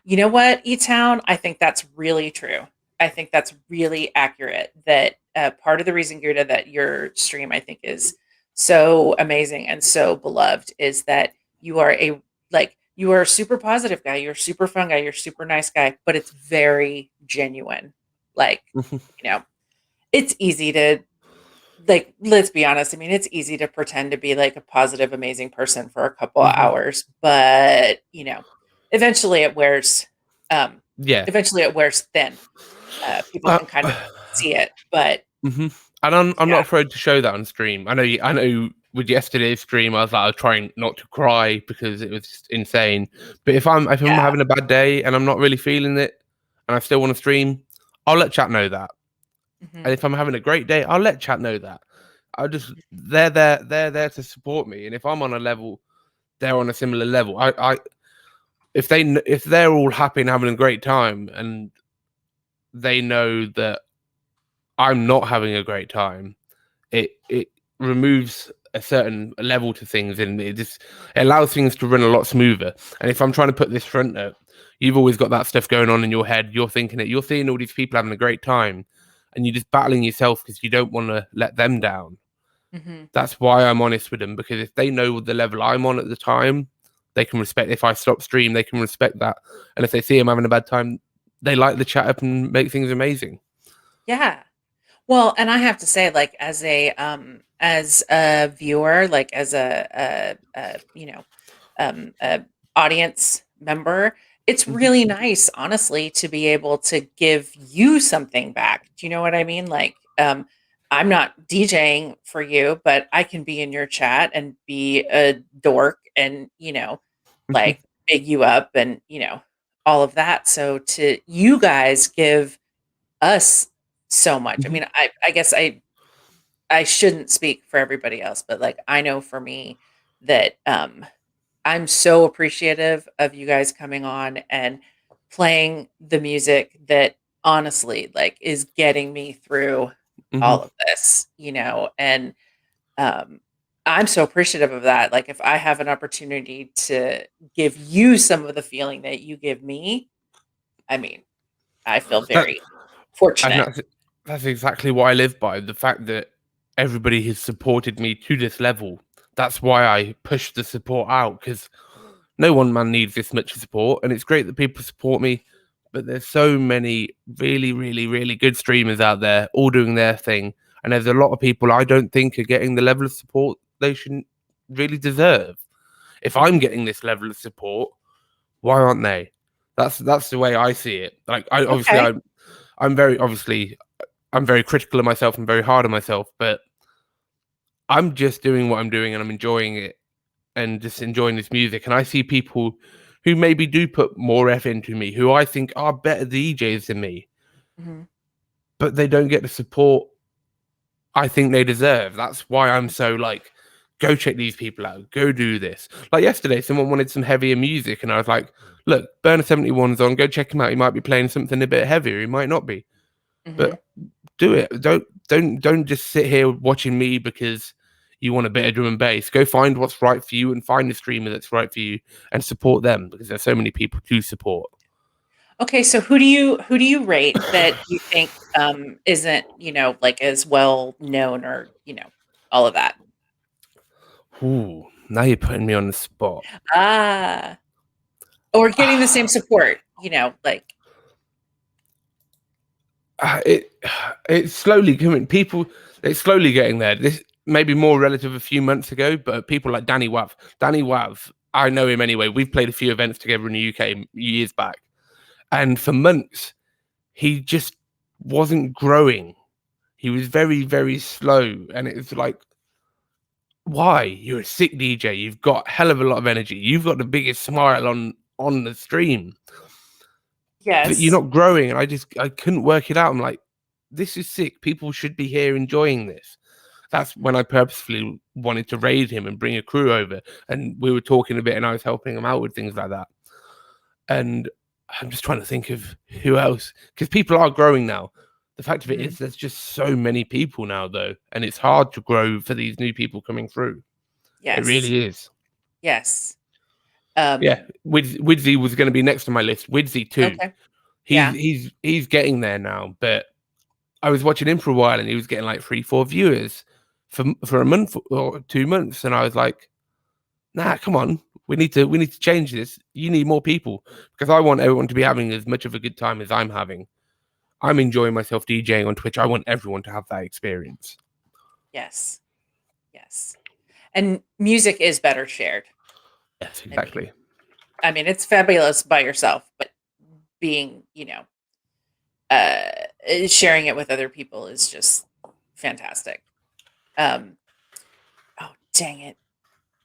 You know what, E-Town? I think that's really true. I think that's really accurate. That part of the reason, Gouda, that your stream I think is so amazing and so beloved is that you are a super positive guy. You're a super fun guy. You're a super nice guy, but it's very genuine. Like, you know, it's easy to let's be honest. I mean, it's easy to pretend to be like a positive, amazing person for a couple of hours, but eventually it wears. Yeah. Eventually it wears thin. People can kind of see it, but and I'm not afraid to show that on stream. I know. With yesterday's stream, I was trying not to cry because it was just insane. But if I'm having a bad day and I'm not really feeling it, and I still want to stream, I'll let chat know that. And if I'm having a great day, I'll let chat know that. They're there to support me. And if I'm on a level, they're on a similar level. If they're all happy and having a great time, and they know that I'm not having a great time, it removes a certain level to things, and it allows things to run a lot smoother. And if I'm trying to put this front up, you've always got that stuff going on in your head. You're thinking it. You're seeing all these people having a great time, and you're just battling yourself because you don't want to let them down. That's why I'm honest with them, because if they know the level I'm on at the time, they can respect. If I stop stream, they can respect that. And if they see I'm having a bad time, they like the chat up and make things amazing. Yeah. Well, and I have to say, like, as a viewer, like as a audience member, it's really nice, honestly, to be able to give you something back. Do you know what I mean? Like, I'm not DJing for you, but I can be in your chat and be a dork and, like big you up and, all of that. So to you guys give us so much. I mean, I guess I shouldn't speak for everybody else, but like I know for me that I'm so appreciative of you guys coming on and playing the music that honestly like is getting me through all of this, and I'm so appreciative of that. Like if I have an opportunity to give you some of the feeling that you give me, I mean, I feel very fortunate. And that's exactly what I live by. The fact that everybody has supported me to this level. That's why I push the support out, because no one man needs this much support. And it's great that people support me, but there's so many really, really, really good streamers out there all doing their thing. And there's a lot of people I don't think are getting the level of support they should really deserve. If I'm getting this level of support, why aren't they? That's the way I see it. Like I'm very critical of myself and very hard on myself, but I'm just doing what I'm doing and I'm enjoying it and just enjoying this music. And I see people who maybe do put more effort into me, who I think are better DJs than me, but they don't get the support I think they deserve. That's why I'm so like, go check these people out, go do this. Like yesterday, someone wanted some heavier music, and I was like, look, Burner 71's on, go check him out. He might be playing something a bit heavier, he might not be. But do it. Don't just sit here watching me because you want a bit of drum and bass. Go find what's right for you and find a streamer that's right for you and support them, because there's so many people to support. Okay, so who do you rate that you think isn't, like as well known or, all of that? Ooh, now you're putting me on the spot. Or getting the same support, like it's slowly coming. It's slowly getting there. This may be more relative a few months ago, but people like Danny Wav, I know him anyway. We've played a few events together in the UK years back, and for months he just wasn't growing. He was very, very slow, and it's like, why? You're a sick DJ. You've got a hell of a lot of energy. You've got the biggest smile on the stream. yes, but you're not growing. And I couldn't work it out. I'm like, this is sick. People should be here enjoying this. That's when I purposefully wanted to raid him and bring a crew over. And we were talking a bit and I was helping him out with things like that. And I'm just trying to think of who else, because people are growing now. The fact of it Mhm. is, there's just so many people now, though, and it's hard to grow for these new people coming through. It Yes. really is. Yes. Yeah, Widsy was going to be next on my list. Widsy too. Okay. He's Yeah. he's getting there now, but I was watching him for a while, and he was getting like 3-4 viewers for a month or 2 months, and I was like, nah, come on, we need to change this. You need more people, because I want everyone to be having as much of a good time as I'm having. I'm enjoying myself DJing on Twitch. I want everyone to have that experience. Yes. Yes. And music is better shared. Yes, I mean, exactly. it's fabulous by yourself, but being, uh, sharing it with other people is just fantastic. Um, oh, dang it.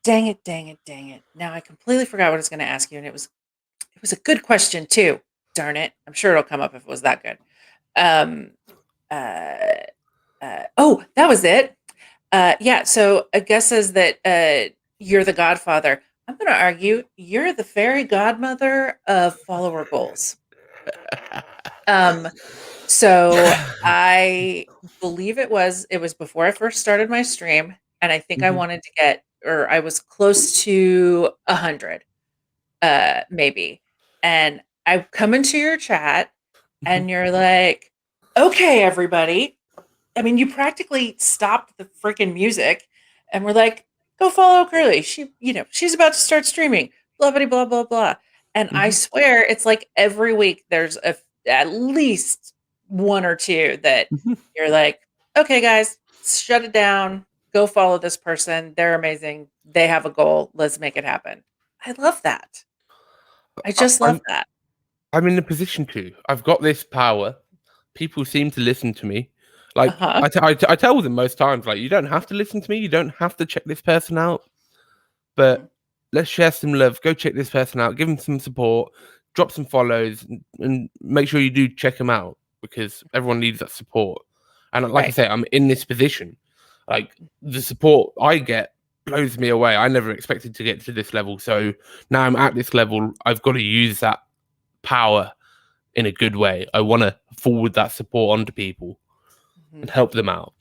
Dang it, dang it, dang it. Now I completely forgot what I was going to ask you, and it was a good question too. Darn it. I'm sure it'll come up if it was that good. Um, uh, oh, that was it. Yeah, so a guess is that you're the godfather. I'm going to argue you're the fairy godmother of follower goals. Um, so I believe it was before I first started my stream, and I think I Mhm, wanted to get, or I was close to 100, maybe. And I come into your chat, mhm, and you're like, "Okay, everybody." You practically stopped the freaking music, and we're like, "Go follow Curly. She's about to start streaming. Blah blah blah blah blah." And I mhm, swear, it's like every week there's at least one or two that mhm. you're like, "Okay, guys, shut it down. Go follow this person. They're amazing. They have a goal. Let's make it happen." I love that. I I, just love I'm that. I'm in a position to. I've got this power. People seem to listen to me. Like Uh-huh. I tell them most times, like, you don't have to listen to me. You don't have to check this person out. Mhm. But let's share some love. Go check this person out. Give them some support. Drop some follows, and make sure you do check them out, because everyone needs that support. And like I Right. say, I'm in this position. Like, the support I get blows me away. I never expected to get to this level. So now I'm at this level. I've got to use that power in a good way. I want to forward that support onto people and Mhm. help them out.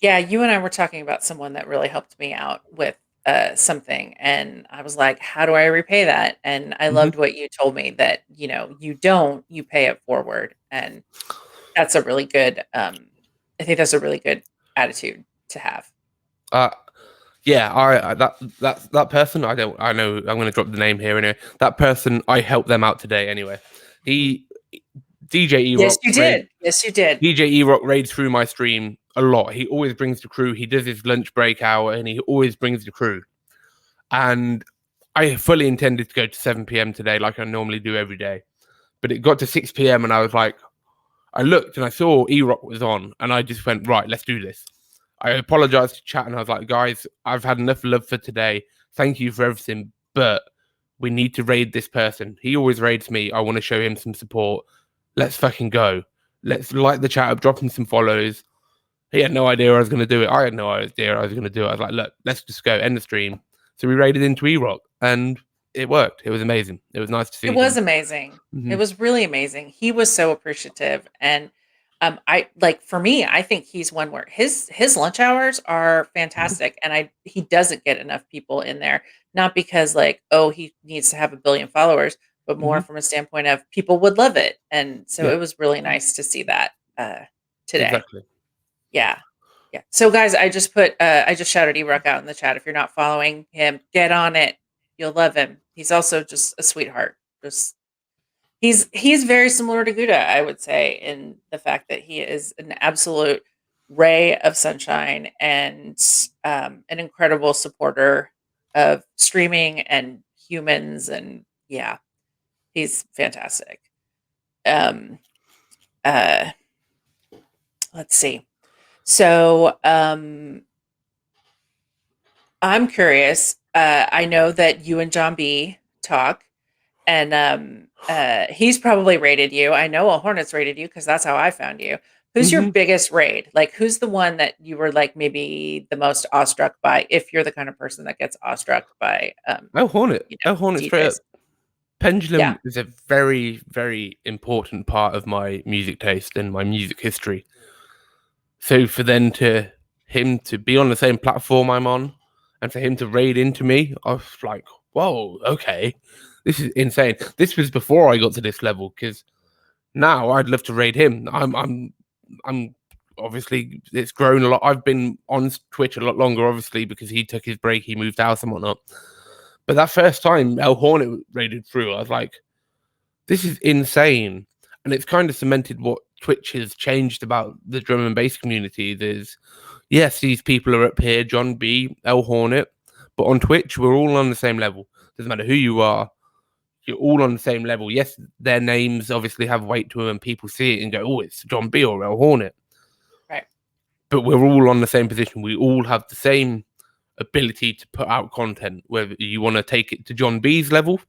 Yeah, you and I were talking about someone that really helped me out with something. And I was like, how do I repay that? And I Hmm. loved what you told me that, you pay it forward. And that's a really good, I think that's a really good attitude to have. Uh, yeah, I that person. I don't. I know. I'm going to drop the name here. Anyway, that person. I helped them out today. Anyway, Mhm. he DJ Yes, Erock you raid did. Yes, you did. DJ Erock raids through my stream a lot. He always brings the crew. He does his lunch break hour, and he always brings the crew. And I fully intended to go to 7 p.m. today, like I normally do every day. But it got to 6 p.m. and I was like, I looked and I saw Erock was on, and I just went, right, let's do this. I apologized to chat, and I was like, guys, I've had enough love for today. Thank you for everything, but we need to raid this person. He always raids me. I want to show him some support. Let's fucking go. Let's light the chat up, drop him some follows. He had no idea I was going to do it. I had no idea I was going to do it. I was like, look, let's just go, end the stream. So we raided into Erock, and it worked. It was amazing. It was nice to It see was him. amazing. It Hmm. was really amazing. He was so appreciative, and I like, for me, I think he's one where his lunch hours are fantastic, and he doesn't get enough people in there, not because, like, oh, he needs to have a billion followers, but more Hmm. from a standpoint of people would love it, and so Yeah, it was really nice to see that today. exactly. Yeah. Yeah. So guys, I just shouted Erock out in the chat. If you're not following him, get on it. You'll love him. He's also just a sweetheart. Just he's very similar to Gouda, I would say, in the fact that he is an absolute ray of sunshine and an incredible supporter of streaming and humans, and yeah, he's fantastic. Um uh let's see. So I'm curious. I know that you and John B talk, and he's probably rated you. I know a Hornets rated you because that's how I found you. Who's your Hmm. biggest raid? Like, who's the one that you were like maybe the most awestruck by? If you're the kind of person that gets awestruck by, Oh, Hornet. Oh, Hornet straight up. DJs. Pendulum is a very, very important part of my music taste and my music history. So for him to be on the same platform I'm on, and for him to raid into me, I was like, whoa, okay, this is insane. This was before I got to this level, because now I'd love to raid him. I'm obviously it's grown a lot. I've been on Twitch a lot longer, obviously, because he took his break, he moved house and whatnot. But that first time El Hornet raided through, I was like, this is insane. And it's kind of cemented what Twitch has changed about the drum and bass community. There's, yes, these people are up here, John B, El Hornet, but on Twitch, we're all on the same level. Doesn't matter who you are, you're all on the same level. Yes, their names obviously have weight to them, and people see it and go, oh, it's John B or El Hornet. Right. But we're all on the same position. We all have the same ability to put out content, whether you want to take it to John B's level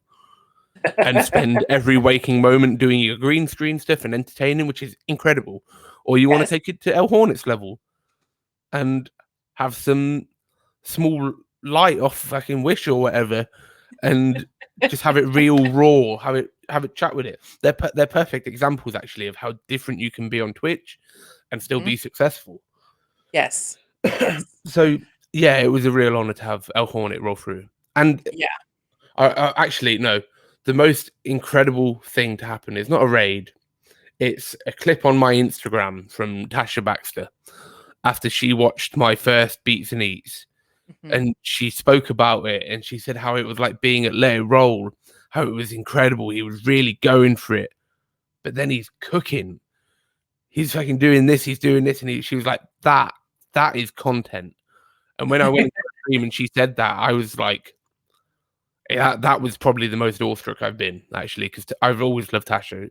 and spend every waking moment doing your green screen stuff and entertaining, which is incredible, or you want to take it to El Hornet's level and have some small light off fucking Wish or whatever, and just have it real raw, have it chat with it. They're perfect examples actually of how different you can be on Twitch and still be successful. Yes. So yeah, it was a real honor to have El Hornet roll through. And I actually, no, the most incredible thing to happen is not a raid. It's a clip on my Instagram from Tasha Baxter after she watched my first Beats and Eats. And she spoke about it, and she said how it was like being at Let It Roll, how it was incredible. He was really going for it. But then he's cooking. He's fucking doing this, he's doing this. And she was like, that is content. And when I went to the stream and she said that, I was like, yeah, that was probably the most awestruck I've been, actually, because I've always loved Tasha.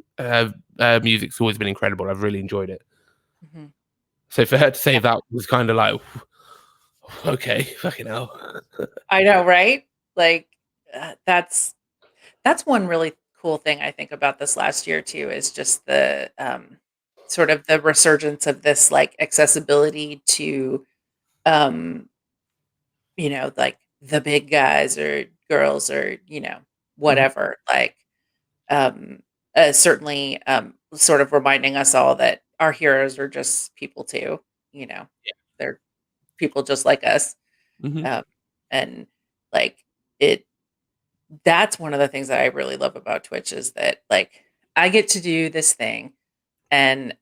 Music's always been incredible. I've really enjoyed it. So for her to say that was kind of like, okay, fucking hell. I know, right? Like, that's one really cool thing I think about this last year too, is just the sort of the resurgence of this like accessibility to like the big guys or girls or whatever, like certainly sort of reminding us all that our heroes are just people too. They're people just like us. And like that's one of the things that I really love about Twitch, is that like I get to do this thing and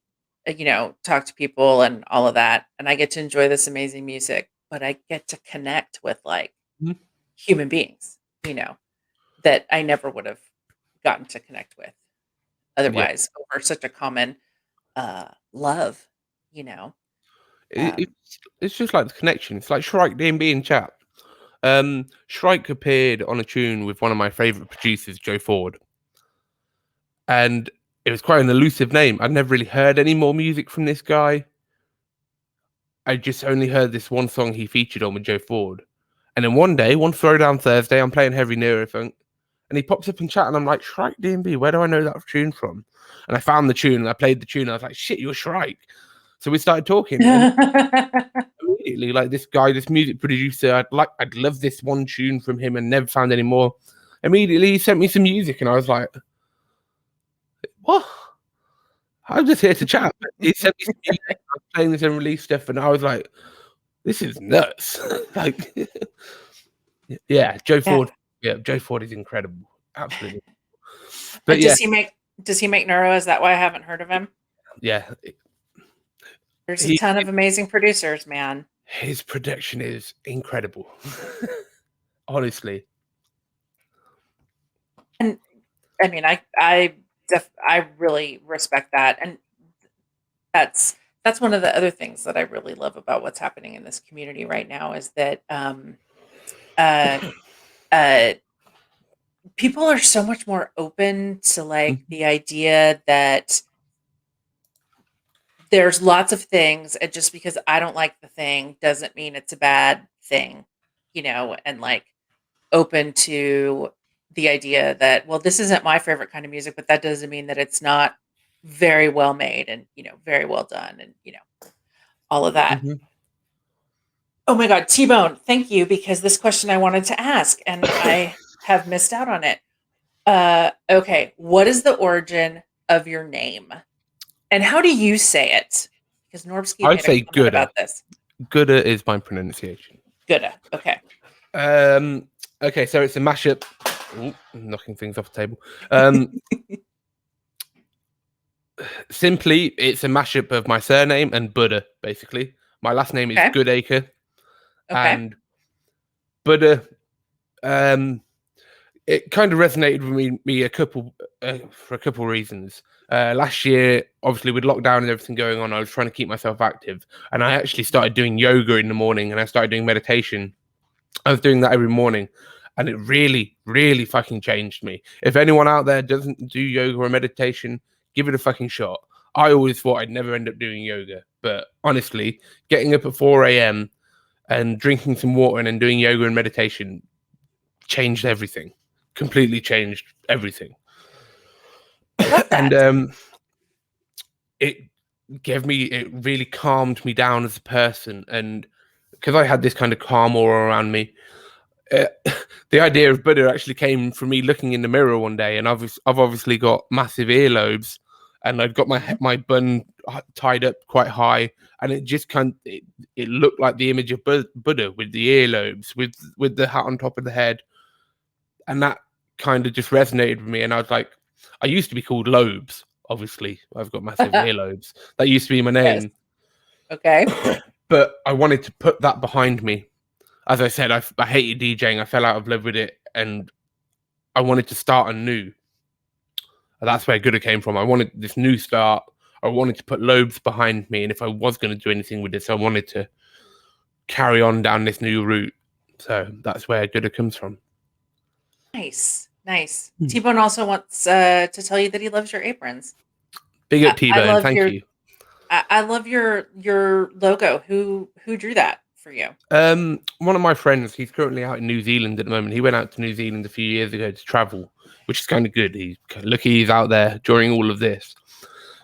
talk to people and all of that, and I get to enjoy this amazing music, but I get to connect with like human beings, that I never would have gotten to connect with otherwise over such a common love. It's just like the connection. It's like GuddahDNB in chat. Shrike appeared on a tune with one of my favorite producers, Joe Ford, and it was quite an elusive name. I'd never really heard any more music from this guy. I just only heard this one song he featured on with Joe Ford. And then one day, one Throwdown Thursday, I'm playing heavy neurofunk, and he pops up in chat, and I'm like, GuddahDNB, where do I know that tune from? And I found the tune, and I played the tune, and I was like, shit, you're Shrike. So we started talking. Immediately, like, this guy, this music producer, I'd love this one tune from him and never found any more. Immediately, he sent me some music, and I was like, what? I'm just here to chat. He sent me some music, I was playing this unreleased stuff, and I was like, this is nuts. Like, yeah, Joe Ford. Yeah, Joe Ford is incredible. Absolutely. But does he make neuro? Is that why I haven't heard of him? Yeah. There's a ton of amazing producers, man. His production is incredible. Honestly. And I mean, I really respect that. And that's one of the other things that I really love about what's happening in this community right now, is that people are so much more open to like the idea that there's lots of things, and just because I don't like the thing doesn't mean it's a bad thing, and like open to the idea that, well, this isn't my favorite kind of music, but that doesn't mean that it's not very well made and, very well done, and, all of that. Oh my God, T-Bone, thank you, because this question I wanted to ask and I have missed out on it. Okay. What is the origin of your name? And how do you say it? Because Norbski I made a say comment Guddah. about this. Guddah is my pronunciation. Gouda. Okay. Okay, so it's a mashup. Ooh, knocking things off the table. Simply, it's a mashup of my surname and Buddha, basically. My last name is Okay. Goodacre, Okay. and Buddha. It kind of resonated with me for a couple reasons. Last year, obviously with lockdown and everything going on, I was trying to keep myself active, and I actually started doing yoga in the morning, and I started doing meditation. I was doing that every morning, and it really, really fucking changed me. If anyone out there doesn't do yoga or meditation, give it a fucking shot. I always thought I'd never end up doing yoga, but honestly, getting up at 4 a.m. and drinking some water and then doing yoga and meditation changed everything. Completely changed everything. Love that. And it it really calmed me down as a person. And because I had this kind of calm aura around me, uh, the idea of Buddha actually came from me looking in the mirror one day, and I've obviously got massive earlobes, and I'd got my bun tied up quite high, and it just it looked like the image of Buddha with the earlobes, with the hat on top of the head, and that kind of just resonated with me. And I was like, I used to be called Lobes. Obviously, I've got massive earlobes. That used to be my Yes. name. Okay. But I wanted to put that behind me. As I said, I hated DJing. I fell out of love with it, and I wanted to start anew. And that's where Goudah came from. I wanted this new start. I wanted to put Lobes behind me, and if I was going to do anything with this, I wanted to carry on down this new route. So that's where Goudah comes from. Nice. Nice. T-Bone also wants to tell you that he loves your aprons. Big up I T-Bone. love Thank your you. I love your logo. Who drew that for you? One of my friends, he's currently out in New Zealand at the moment. He went out to New Zealand a few years ago to travel, which is kind of good. He's lucky he's out there during all of this.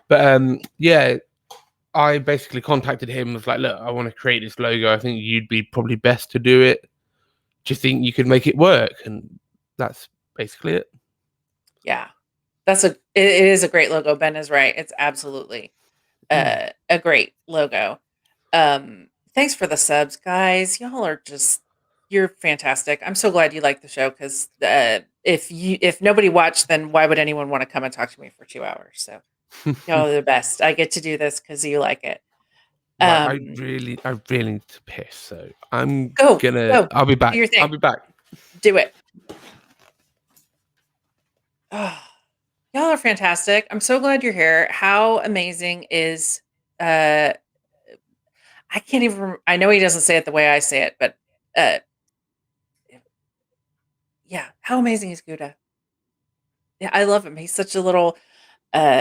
But yeah, I basically contacted him. Was like, look, I want to create this logo. I think you'd be probably best to do it. Do you think you could make it work? And that's basically it. Yeah. It is a great logo. Ben is right. It's absolutely a great logo. Thanks for the subs, guys. Y'all are you're fantastic. I'm so glad you like the show because if nobody watched, then why would anyone want to come and talk to me for 2 hours? So y'all are the best. I get to do this because you like it. Right, I really need to piss, so I'm Go. I'll be back. Do your thing. I'll be back. Do it. Oh, y'all are fantastic. I'm so glad you're here. How amazing is I can't even I know he doesn't say it the way I say it, but yeah, how amazing is Goudah? Yeah, I love him. He's such a little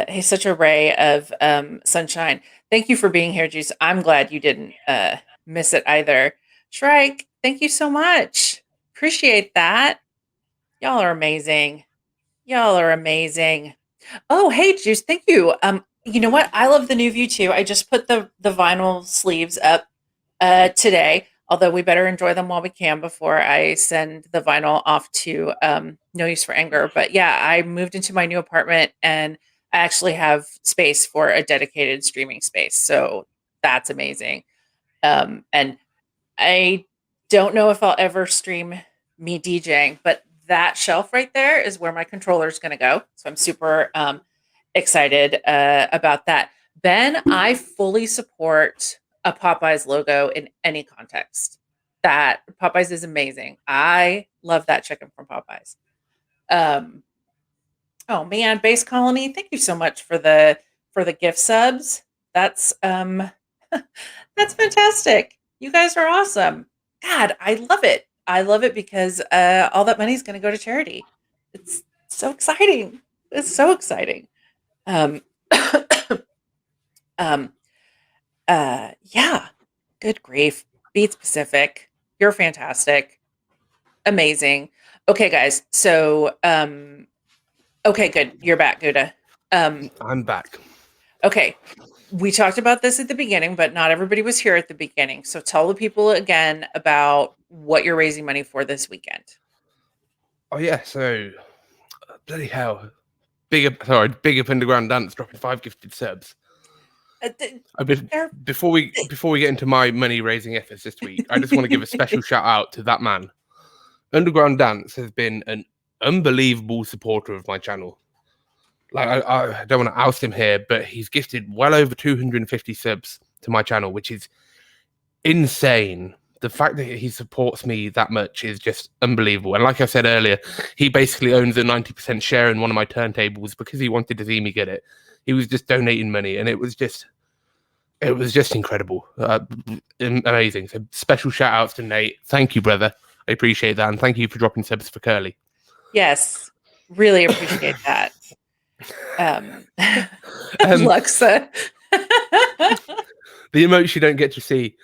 he's such a ray of sunshine. Thank you for being here, Juice. I'm glad you didn't miss it either. Shrike, thank you so much. Appreciate that. Y'all are amazing. Y'all are amazing. Oh, hey, Juice, thank you. You know what? I love the new view too. I just put the vinyl sleeves up today, although we better enjoy them while we can before I send the vinyl off to No Use for Anger. But yeah, I moved into my new apartment and I actually have space for a dedicated streaming space. So that's amazing. And I don't know if I'll ever stream me DJing, but that shelf right there is where my controller is going to go. So I'm super excited about that. Ben, I fully support a Popeyes logo in any context. That Popeyes is amazing. I love that chicken from Popeyes. Oh man, Base Colony, thank you so much for the gift subs. That's that's fantastic. You guys are awesome. God, I love it. I love it because all that money is going to go to charity. It's so exciting. It's so exciting. Um, um, yeah. Good grief. Beat Specific. You're fantastic. Amazing. Okay, guys. So, okay, good. You're back, Goudah. I'm back. Okay. We talked about this at the beginning, but not everybody was here at the beginning. So tell the people again about what you're raising money for this weekend. Oh yeah, so Bloody hell. Big up Underground Dance dropping 5 gifted subs. Before we get into my money raising efforts this week, I just want to give a special shout out to that man. Underground Dance has been an unbelievable supporter of my channel. Like I don't want to oust him here, but he's gifted well over 250 subs to my channel, which is insane. The fact that he supports me that much is just unbelievable. And like I said earlier, he basically owns a 90% share in one of my turntables because he wanted to see me get it. He was just donating money, and it was just incredible, amazing. So special shout outs to Nate. Thank you, brother. I appreciate that, and thank you for dropping subs for Curly. Yes, really appreciate that. Luxa. The emotes you don't get to see.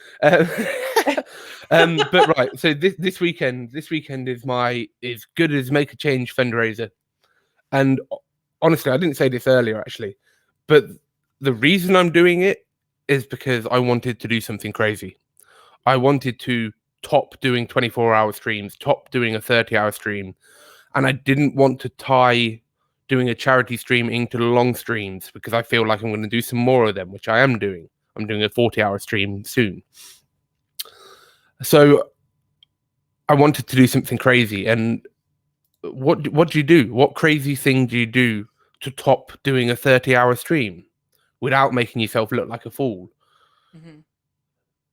But right, so this weekend is good as Make a Change fundraiser. And honestly, I didn't say this earlier actually, but the reason I'm doing it is because I wanted to do something crazy. I wanted to top doing 24-hour streams, top doing a 30-hour stream, and I didn't want to tie doing a charity stream into long streams because I feel like I'm going to do some more of them, which I am doing. I'm doing a 40-hour stream soon. So I wanted to do something crazy. And what do you do? What crazy thing do you do to top doing a 30-hour stream without making yourself look like a fool? Mm-hmm.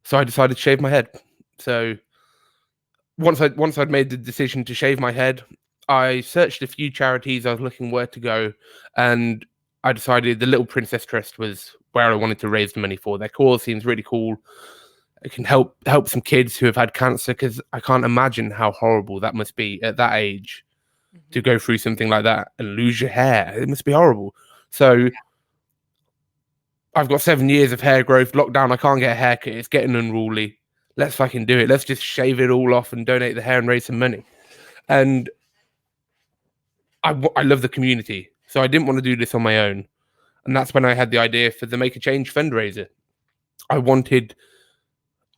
So I decided to shave my head. So once I'd made the decision to shave my head, I searched a few charities. I was looking where to go, and I decided the Little Princess Trust was where I wanted to raise the money for. Their cause seems really cool. It can help some kids who have had cancer, because I can't imagine how horrible that must be at that age, to go through something like that and lose your hair. It must be horrible. So I've got 7 years of hair growth. Lockdown, I can't get a haircut. It's getting unruly. Let's fucking do it. Let's just shave it all off and donate the hair and raise some money. And I love the community, so I didn't want to do this on my own. And that's when I had the idea for the Make a Change fundraiser.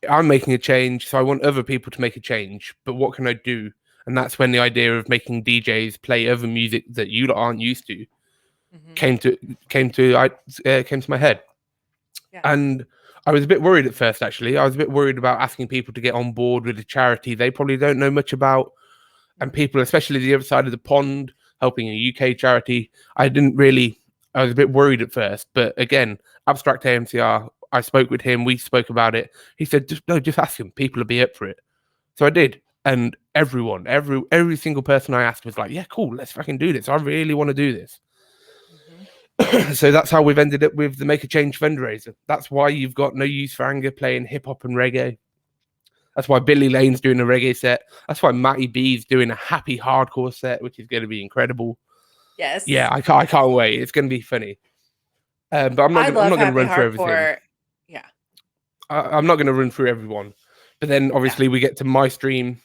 I'm making a change, so I want other people to make a change. But what can I do? And that's when the idea of making DJs play other music that you aren't used to came to my head. Yeah. And I was a bit worried at first, actually. I was a bit worried about asking people to get on board with a charity they probably don't know much about. And people, especially the other side of the pond, helping a UK charity, I was a bit worried at first. But again, Abstract AMCR, I spoke with him, we spoke about it. He said, just ask him, people will be up for it. So I did. And everyone, every single person I asked was like, yeah, cool, let's fucking do this. I really want to do this. So that's how we've ended up with the Make a Change fundraiser. That's why you've got No Use for Anger playing hip hop and reggae. That's why Billy Lane's doing a reggae set. That's why Matty B's doing a happy hardcore set, which is going to be incredible. Yes. Yeah, I can't wait. It's going to be funny. But I'm not going to run through everything. Yeah. I'm not going to run through everyone. But then obviously we get to my stream.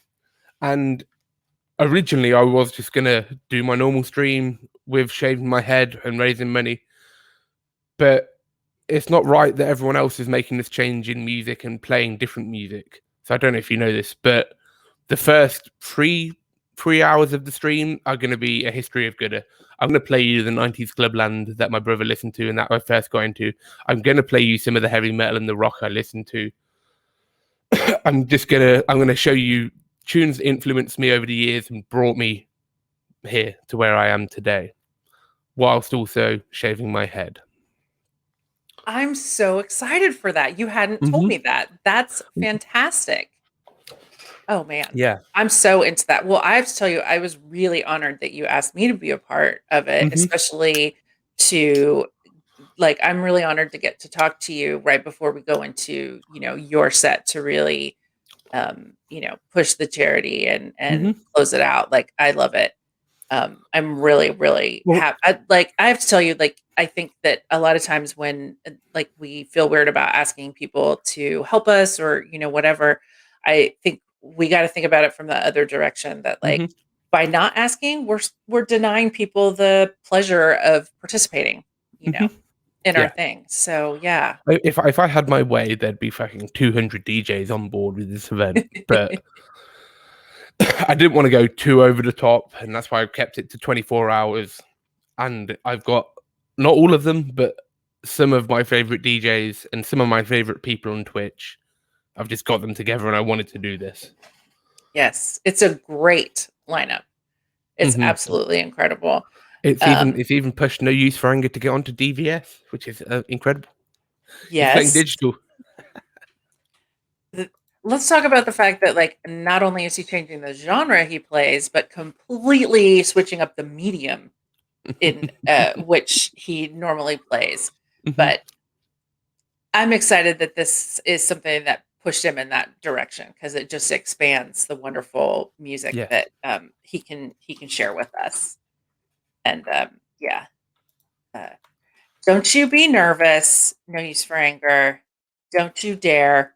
And originally I was just going to do my normal stream with shaving my head and raising money. But it's not right that everyone else is making this change in music and playing different music. So I don't know if you know this, but the first three hours of the stream are going to be a history of Guddah. I'm going to play you the 90s clubland that my brother listened to and that I first got into. I'm going to play you some of the heavy metal and the rock I listened to. I'm going to show you tunes that influenced me over the years and brought me here to where I am today, whilst also shaving my head. I'm so excited for that. You hadn't told me that. That's fantastic. Oh, man. Yeah. I'm so into that. Well, I have to tell you, I was really honored that you asked me to be a part of it, especially I'm really honored to get to talk to you right before we go into, your set to really, push the charity and close it out. Like, I love it. I'm really, really happy. I have to tell you, I think that a lot of times when we feel weird about asking people to help us or, whatever, I think we got to think about it from the other direction that by not asking, we're denying people the pleasure of participating, in our thing. So, yeah. If I had my way, there'd be fucking 200 DJs on board with this event. But I didn't want to go too over the top, and that's why I kept it to 24 hours. And I've got not all of them, but some of my favorite DJs and some of my favorite people on Twitch. I've just got them together, and I wanted to do this. Yes, it's a great lineup. It's absolutely incredible. It's even pushed No Use for Anger to get onto DVS, which is incredible. Yes, he's playing digital. Let's talk about the fact that, like, not only is he changing the genre he plays, but completely switching up the medium in which he normally plays. But I'm excited that this is something that pushed him in that direction, because it just expands the wonderful music that he can share with us. And don't you be nervous. No Use for Anger. Don't you dare.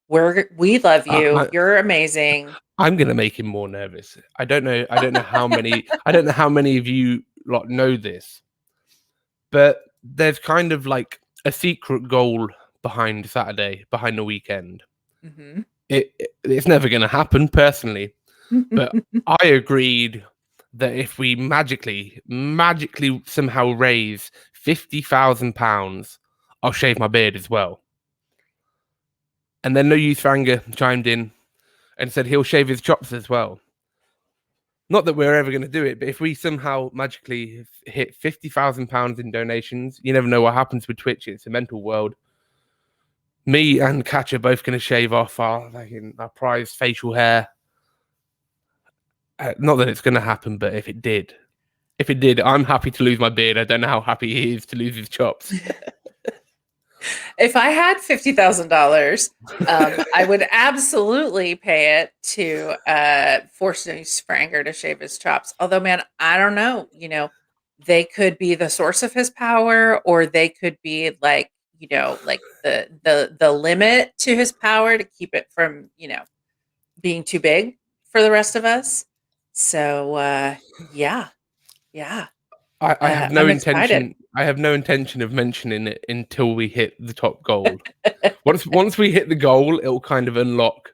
We love you. You're amazing. I'm gonna make him more nervous. I don't know how many. I don't know how many of you lot know this, but there's kind of like a secret goal behind Saturday, behind the weekend. It's never gonna happen, personally, but I agreed that if we magically somehow raise £50,000, I'll shave my beard as well. And then No Use for Anger chimed in and said he'll shave his chops as well. Not that we're ever going to do it, but if we somehow magically hit £50,000 in donations, you never know what happens with Twitch. It's a mental world. Me and Katch are both going to shave off our prized facial hair. Not that it's going to happen, but if it did, I'm happy to lose my beard. I don't know how happy he is to lose his chops. If I had $50,000, I would absolutely pay it to force No Use for Anger to shave his chops. Although, man, I don't know. You know, they could be the source of his power, or they could be like, you know, like the limit to his power to keep it from, you know, being too big for the rest of us. So, yeah. I have no intention. I have no intention of mentioning it until we hit the top goal. Once we hit the goal, it'll kind of unlock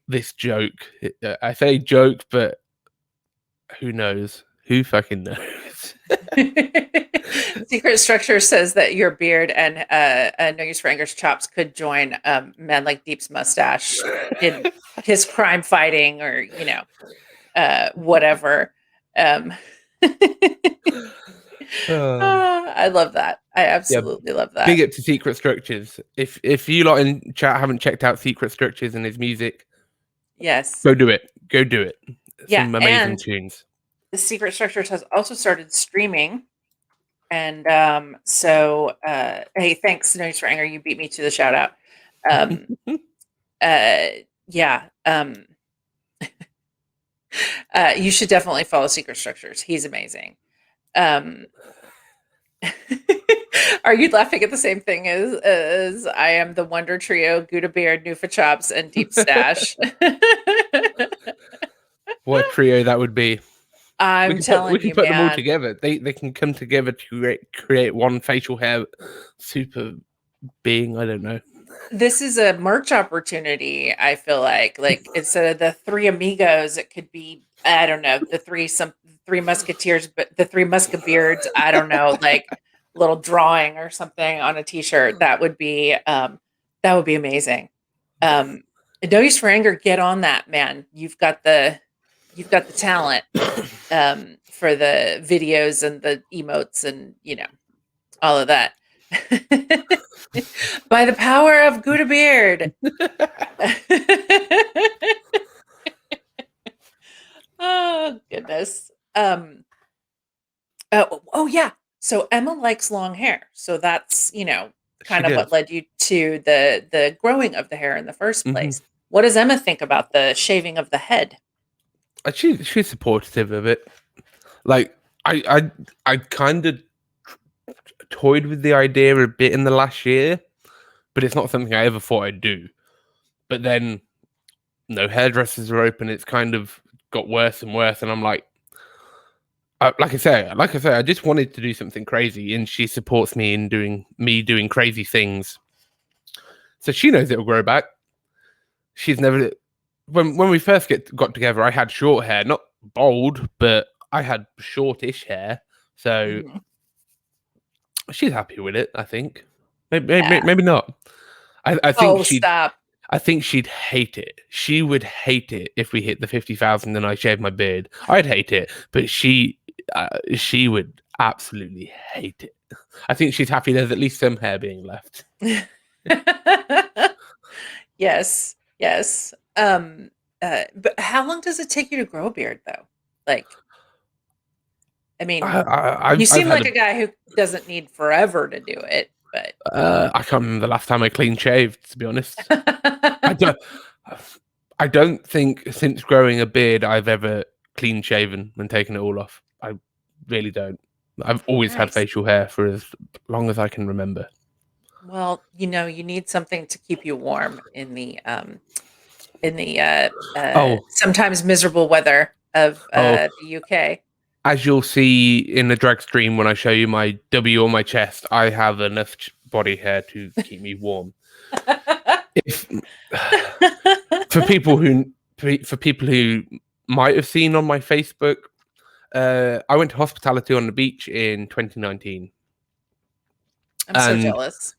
this joke. I say joke, but who knows? Who fucking knows? Secret Structure says that your beard and No Use for Anger's chops could join Men Like Deep's mustache in his crime fighting, or, you know, whatever. I love that. I absolutely love that. Big up to Secret Structures. If you lot in chat haven't checked out Secret Structures and his music, yes, go do it. Some amazing tunes. The Secret Structures has also started streaming, and so hey, thanks No Use for Anger. You beat me to the shout out. You should definitely follow Secret Structures. He's amazing. Are you laughing at the same thing as I am? The Wonder Trio, Gouda Beard, Nufa Chops, and Deep Stash. What trio that would be? I'm telling you, we can put them all together. They can come together to create one facial hair super being. I don't know. This is a merch opportunity. I feel like instead of the three amigos, it could be, I don't know, the three musketeers, but the three muskebeards. I don't know, like little drawing or something on a t-shirt. That would be amazing. No Use for Anger, get on that, man. You've got the talent for the videos and the emotes and, you know, all of that. By the power of Gouda Beard. Oh goodness. Oh yeah. So Emma likes long hair. So that's, you know, kind of what led you to the growing of the hair in the first place. What does Emma think about the shaving of the head? She's supportive of it. Like I kind of toyed with the idea a bit in the last year, but it's not something I ever thought I'd do. But then, no, hairdressers are open. It's kind of got worse and worse, and I'm like I say, I just wanted to do something crazy, and she supports me in doing crazy things. So she knows it'll grow back. She's never when we first got together, I had short hair, not bald, but I had shortish hair. So Mhm. she's happy with it, I think. Yeah. Maybe not. I think Oh, stop. I think she'd hate it. She would hate it if we hit the 50,000 and I shaved my beard. I'd hate it, but she would absolutely hate it. I think she's happy there's at least some hair being left. Yes, yes. But how long does it take you to grow a beard, though? Like, I mean, you I've seem had like a guy who doesn't need forever to do it, but I can't remember the last time I clean shaved, to be honest. I don't think since growing a beard I've ever clean shaven and taken it all off. I really don't. I've always had nice. facial hair for as long as I can remember. Well, you need something to keep you warm in the Oh, sometimes miserable weather of oh, the UK. as you'll see in the drag stream when I show you my W on my chest, I have enough body hair to keep me warm. If for people who might have seen on my Facebook, I went to hospitality on the beach in 2019, I'm so and jealous.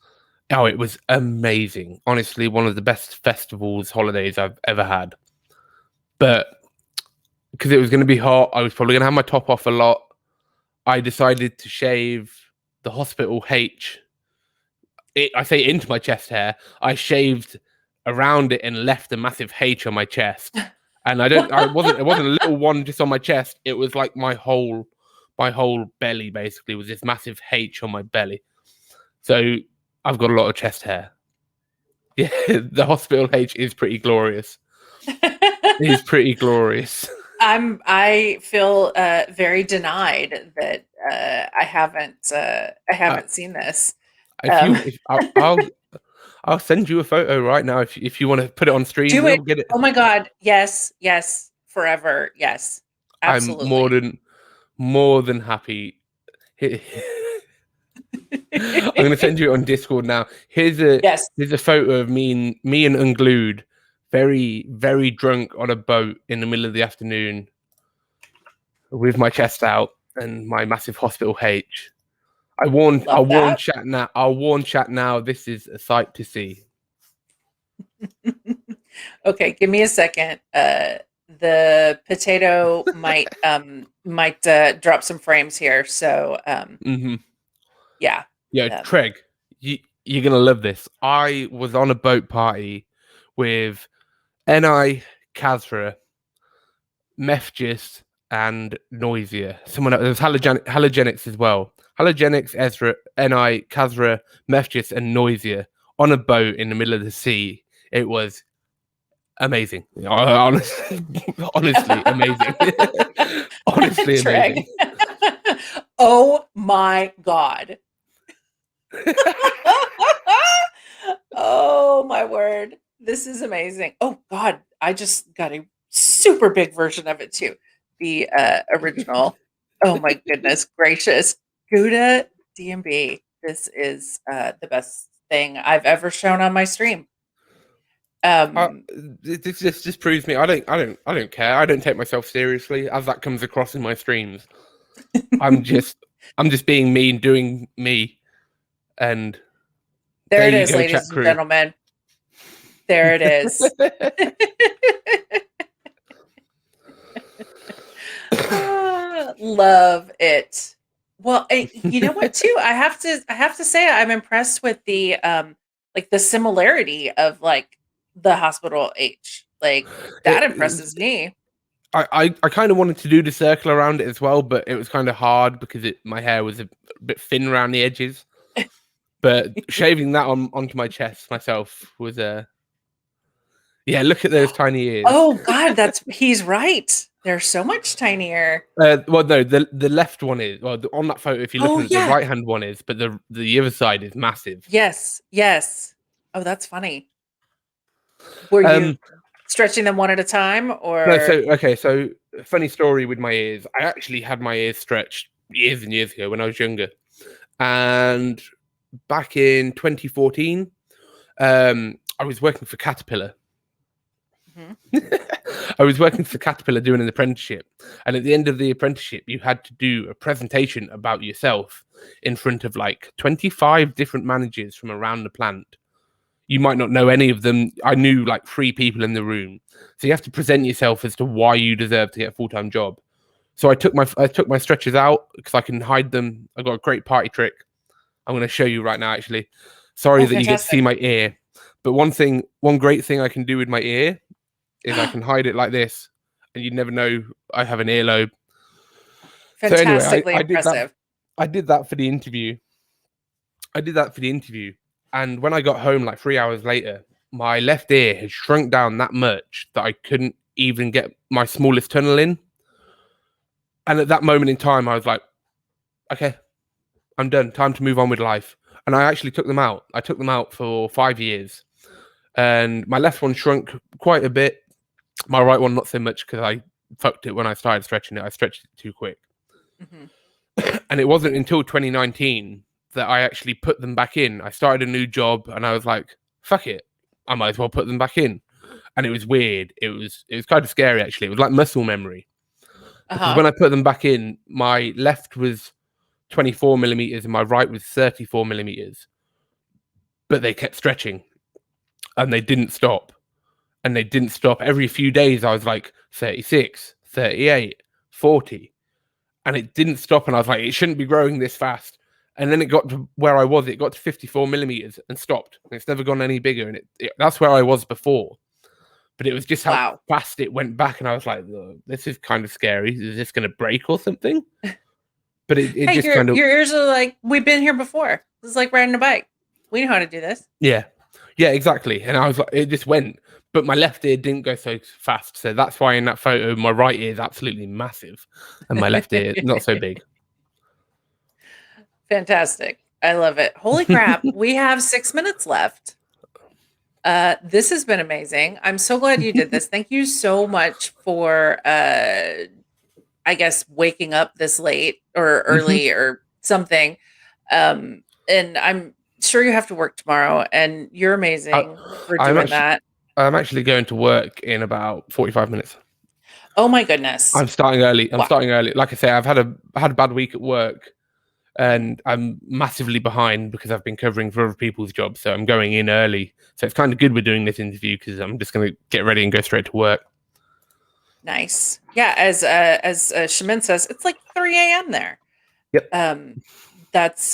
oh, it was amazing. Honestly, one of the best festivals holidays I've ever had. But because it was going to be hot, I was probably going to have my top off a lot. I decided to shave the hospital H. I say into my chest hair. I shaved around it and left a massive H on my chest. And it wasn't a little one just on my chest. It was like my whole belly basically was this massive H on my belly. So I've got a lot of chest hair. Yeah, the hospital H is pretty glorious. It is pretty glorious. I feel very denied that I haven't seen this. I'll send you a photo right now if you want to put it on stream. Do it. We'll get it. Oh my God. Yes, yes, forever. Yes, I'm absolutely. more than happy. I'm going to send you it on Discord now. Here's Yes. a photo of me and Unglued, very very drunk on a boat in the middle of the afternoon, with my chest out and my massive hospital H. I'll Love warn that. chat now. I'll warn chat now. This is a sight to see. Okay, give me a second. The potato might drop some frames here. So yeah. Yeah, Craig, you're gonna love this. I was on a boat party with Ni, Kazra, Mefgis, and Noisia. Someone else. There's Halogenics as well. Halogenics, Ezra, Ni, Kazra, Mefgis, and Noisia on a boat in the middle of the sea. It was amazing. Honestly, amazing. Honestly, amazing. Oh my God. Oh my word. This is amazing. Oh God, I just got a super big version of it too. The original. Oh my goodness gracious. GuddahDNB. This is the best thing I've ever shown on my stream. This just proves me I don't care. I don't take myself seriously as that comes across in my streams. I'm just being me and doing me. And there it you is, go, ladies chat and crew. gentlemen. There it is. Love it. Well, you know what too? I have to say I'm impressed with the like the similarity of like the hospital H. Like that impresses me. I kind of wanted to do the circle around it as well, but it was kind of hard because my hair was a bit thin around the edges. But shaving that onto my chest myself was yeah, look at those tiny ears. Oh God, he's right. They're so much tinier. Well, no, the left one is on that photo. If you're looking at yeah. the right hand one is, but the other side is massive. Yes, yes. Oh, that's funny. Were you stretching them one at a time, or no? So funny story with my ears. I actually had my ears stretched years and years ago when I was younger, and back in 2014, I was working for Caterpillar. I was working for Caterpillar doing an apprenticeship, and at the end of the apprenticeship, you had to do a presentation about yourself in front of like 25 different managers from around the plant. You might not know any of them. I knew like 3 people in the room, so you have to present yourself as to why you deserve to get a full-time job. So I took my stretchers out because I can hide them. I got a great party trick. I'm going to show you right now. Actually, sorry that you get to see my ear, but one great thing I can do with my ear is I can hide it like this, and you'd never know I have an earlobe. Fantastically so anyway, impressive. I did that for the interview. And when I got home like 3 hours later, my left ear had shrunk down that much that I couldn't even get my smallest tunnel in. And at that moment in time, I was like, okay, I'm done. Time to move on with life. And I actually took them out. I took them out for 5 years. And my left one shrunk quite a bit. My right one, not so much, because I fucked it when I started stretching it. I stretched it too quick. And it wasn't until 2019 that I actually put them back in. I started a new job and I was like, fuck it. I might as well put them back in. And it was weird. It was kind of scary, actually. It was like muscle memory. Because when I put them back in, my left was 24 millimeters and my right was 34 millimeters. But they kept stretching and they didn't stop. And they didn't stop. Every few days, I was like 36, 38, 40. And it didn't stop. And I was like, it shouldn't be growing this fast. And then it got to where I was. It got to 54 millimeters and stopped. And it's never gone any bigger. And that's where I was before. But it was just how fast it went back. And I was like, this is kind of scary. Is this going to break or something? But it just kind of... Your ears are like, we've been here before. This is like riding a bike. We know how to do this. Yeah. Yeah, exactly. And I was like, it just went. But my left ear didn't go so fast. So that's why in that photo, my right ear is absolutely massive. And my left ear, not so big. Fantastic. I love it. Holy crap. We have 6 minutes left. This has been amazing. I'm so glad you did this. Thank you so much for, I guess, waking up this late or early or something. And I'm sure you have to work tomorrow, and you're amazing for doing that. I'm actually going to work in about 45 minutes. Oh my goodness. I'm starting early. Like I say, I had a bad week at work. And I'm massively behind because I've been covering for other people's jobs. So I'm going in early. So it's kind of good we're doing this interview because I'm just going to get ready and go straight to work. Nice. Yeah. As Shamin says, it's like 3 a.m. there. Yep. That's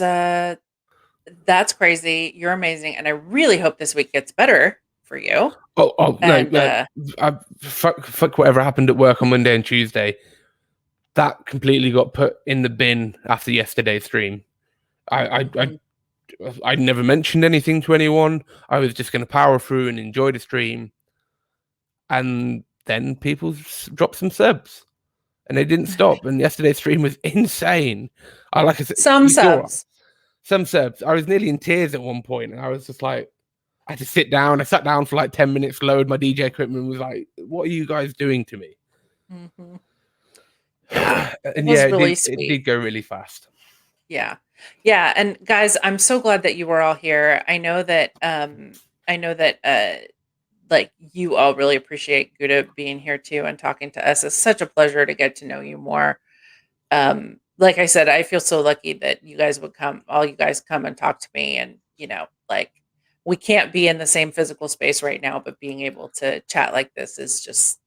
crazy. You're amazing. And I really hope this week gets better for you. No. Fuck whatever happened at work on Monday and Tuesday. That completely got put in the bin after yesterday's stream. I never mentioned anything to anyone. I was just going to power through and enjoy the stream. And then people dropped some subs. And they didn't stop. And yesterday's stream was insane. Like I said, some subs. I was nearly in tears at one point. And I was just like, I had to sit down. I sat down for like 10 minutes, load my DJ equipment, and was like, what are you guys doing to me? Yeah, and yeah, it did go really fast. Yeah. And guys, I'm so glad that you were all here. I know that like you all really appreciate Goudah being here too and talking to us. It's such a pleasure to get to know you more. Like I said, I feel so lucky that you guys would come and talk to me. And like, we can't be in the same physical space right now, but being able to chat like this is just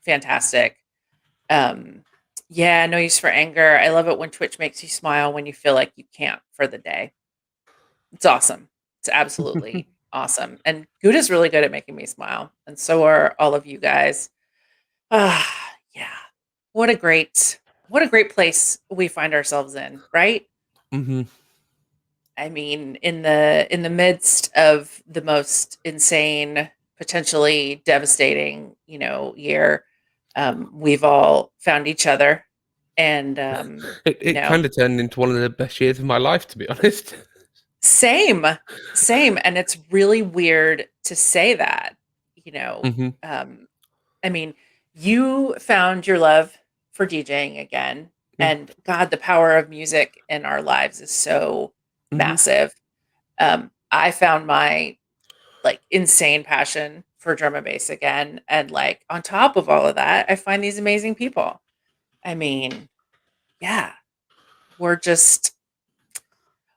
fantastic. Yeah, no use for anger. I love it when Twitch makes you smile when you feel like you can't for the day. It's awesome. It's absolutely awesome. And Goudah's really good at making me smile. And so are all of you guys. Yeah. What a great place we find ourselves in, right? I mean, in the midst of the most insane, potentially devastating, year, we've all found each other, and it kind of turned into one of the best years of my life, to be honest. Same, and it's really weird to say that. I mean, you found your love for DJing again, and God, the power of music in our lives is so massive. I found my insane passion for drum and bass again. And like on top of all of that, I find these amazing people. I mean, yeah, we're just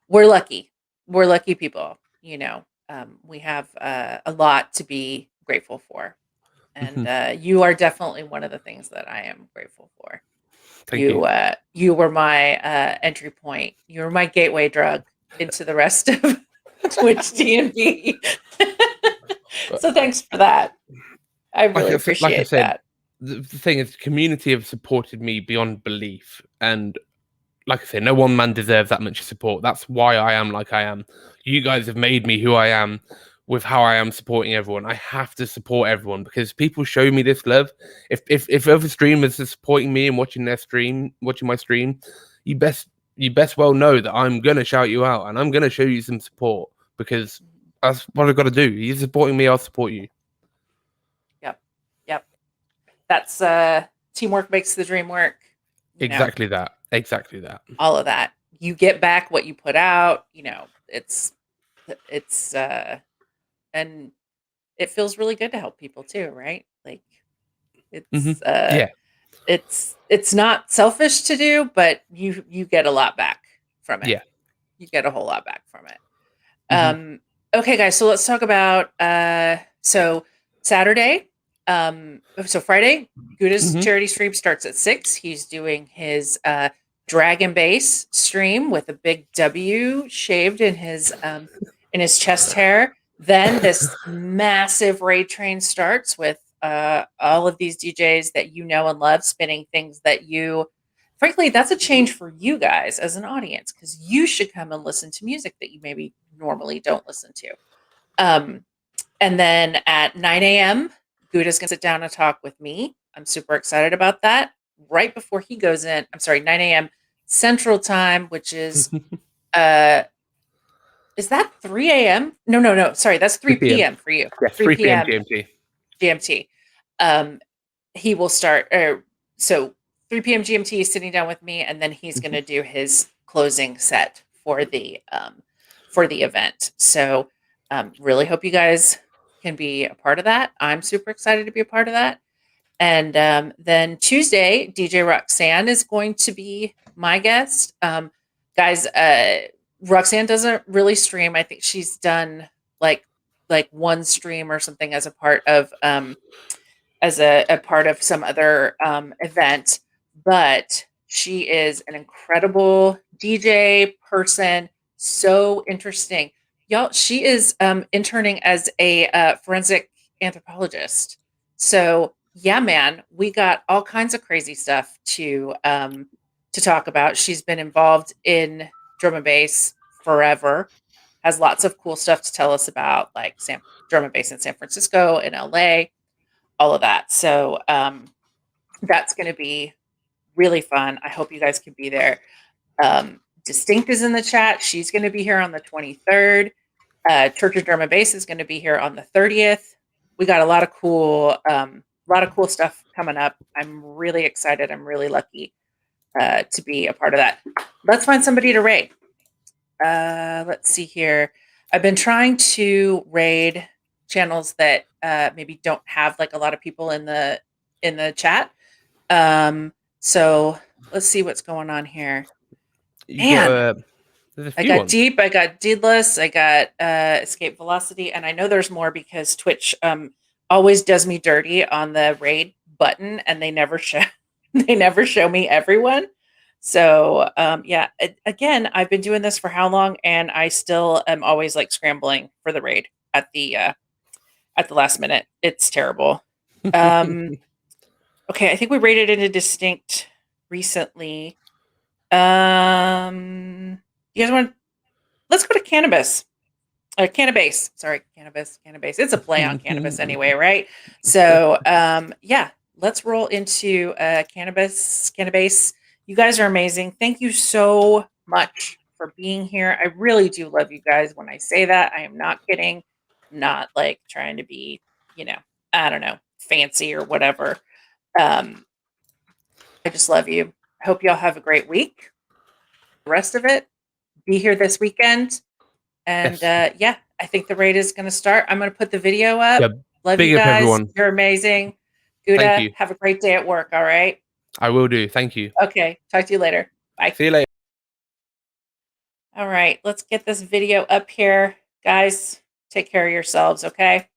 we're lucky. We're lucky people, you know. We have a lot to be grateful for. And you are definitely one of the things that I am grateful for. Thank you. You were my entry point. You were my gateway drug into the rest of Twitch DNB. So thanks for that. I really appreciate that. The thing is, the community have supported me beyond belief, and like I said, no one man deserves that much support. That's why I am like I am. You guys have made me who I am with how I am supporting everyone. I have to support everyone because people show me this love. If other streamers are supporting me and watching my stream, you best well know that I'm gonna shout you out and I'm gonna show you some support because that's what I've got to do. You're supporting me, I'll support you. Yep. That's teamwork makes the dream work. Exactly that. All of that. You get back what you put out, it's and it feels really good to help people too, right? Like it's not selfish to do, but you get a lot back from it. Yeah. You get a whole lot back from it. Okay, guys, so let's talk about so Saturday. So Friday, Guddah's charity stream starts at 6. He's doing his dragon bass stream with a big W shaved in his chest hair. Then this massive raid train starts with all of these DJs that you know and love spinning things that you, frankly, that's a change for you guys as an audience because you should come and listen to music that you maybe normally don't listen to. And then at 9 a.m., Guddah's going to sit down and talk with me. I'm super excited about that. Right before he goes in, 9 a.m. Central Time, which is, is that 3 a.m.? No. Sorry, that's 3 p.m. for you. Yes, 3 p.m. GMT. He will start, so 3 p.m. GMT is sitting down with me, and then he's going to do his closing set for the event. So really hope you guys can be a part of that. I'm super excited to be a part of that. And then Tuesday, DJ Roxanne is going to be my guest. Guys, Roxanne doesn't really stream. I think she's done like one stream or something as a part of a part of some other event, but she is an incredible DJ person. So interesting. Y'all, she is interning as a forensic anthropologist. So yeah, man, we got all kinds of crazy stuff to talk about. She's been involved in drum and bass forever, has lots of cool stuff to tell us about, like drum and bass in San Francisco and LA, all of that. So that's going to be really fun. I hope you guys can be there. Distinct is in the chat. She's going to be here on the 23rd. Church of Drum and Bass is going to be here on the 30th. We got a lot of cool stuff coming up. I'm really excited. I'm really lucky to be a part of that. Let's find somebody to raid. Let's see here. I've been trying to raid channels that maybe don't have like a lot of people in the chat. So let's see what's going on here. Man, I got Deep, I got Deedless, I got Escape Velocity, and I know there's more because Twitch always does me dirty on the raid button, and they never show me everyone. So yeah, again, I've been doing this for how long, and I still am always like scrambling for the raid at the last minute. It's terrible. Okay, I think we raided into Distinct recently. You guys want? Let's go to Cannabis. Cannabis. Sorry, Cannabis. It's a play on cannabis anyway, right? So, yeah, let's roll into Cannabis. You guys are amazing. Thank you so much for being here. I really do love you guys. When I say that, I am not kidding. I'm not like trying to be, I don't know, fancy or whatever. I just love you. I hope y'all have a great week. The rest of it, be here this weekend. And yeah, I think the raid is going to start. I'm going to put the video up. Love Big you up, guys. everyone. You're amazing. Thank Goudah, you. have a great day at work. All right. I will do. Thank you. Okay. Talk to you later. Bye. See you later. All right. Let's get this video up here. Guys, take care of yourselves. Okay.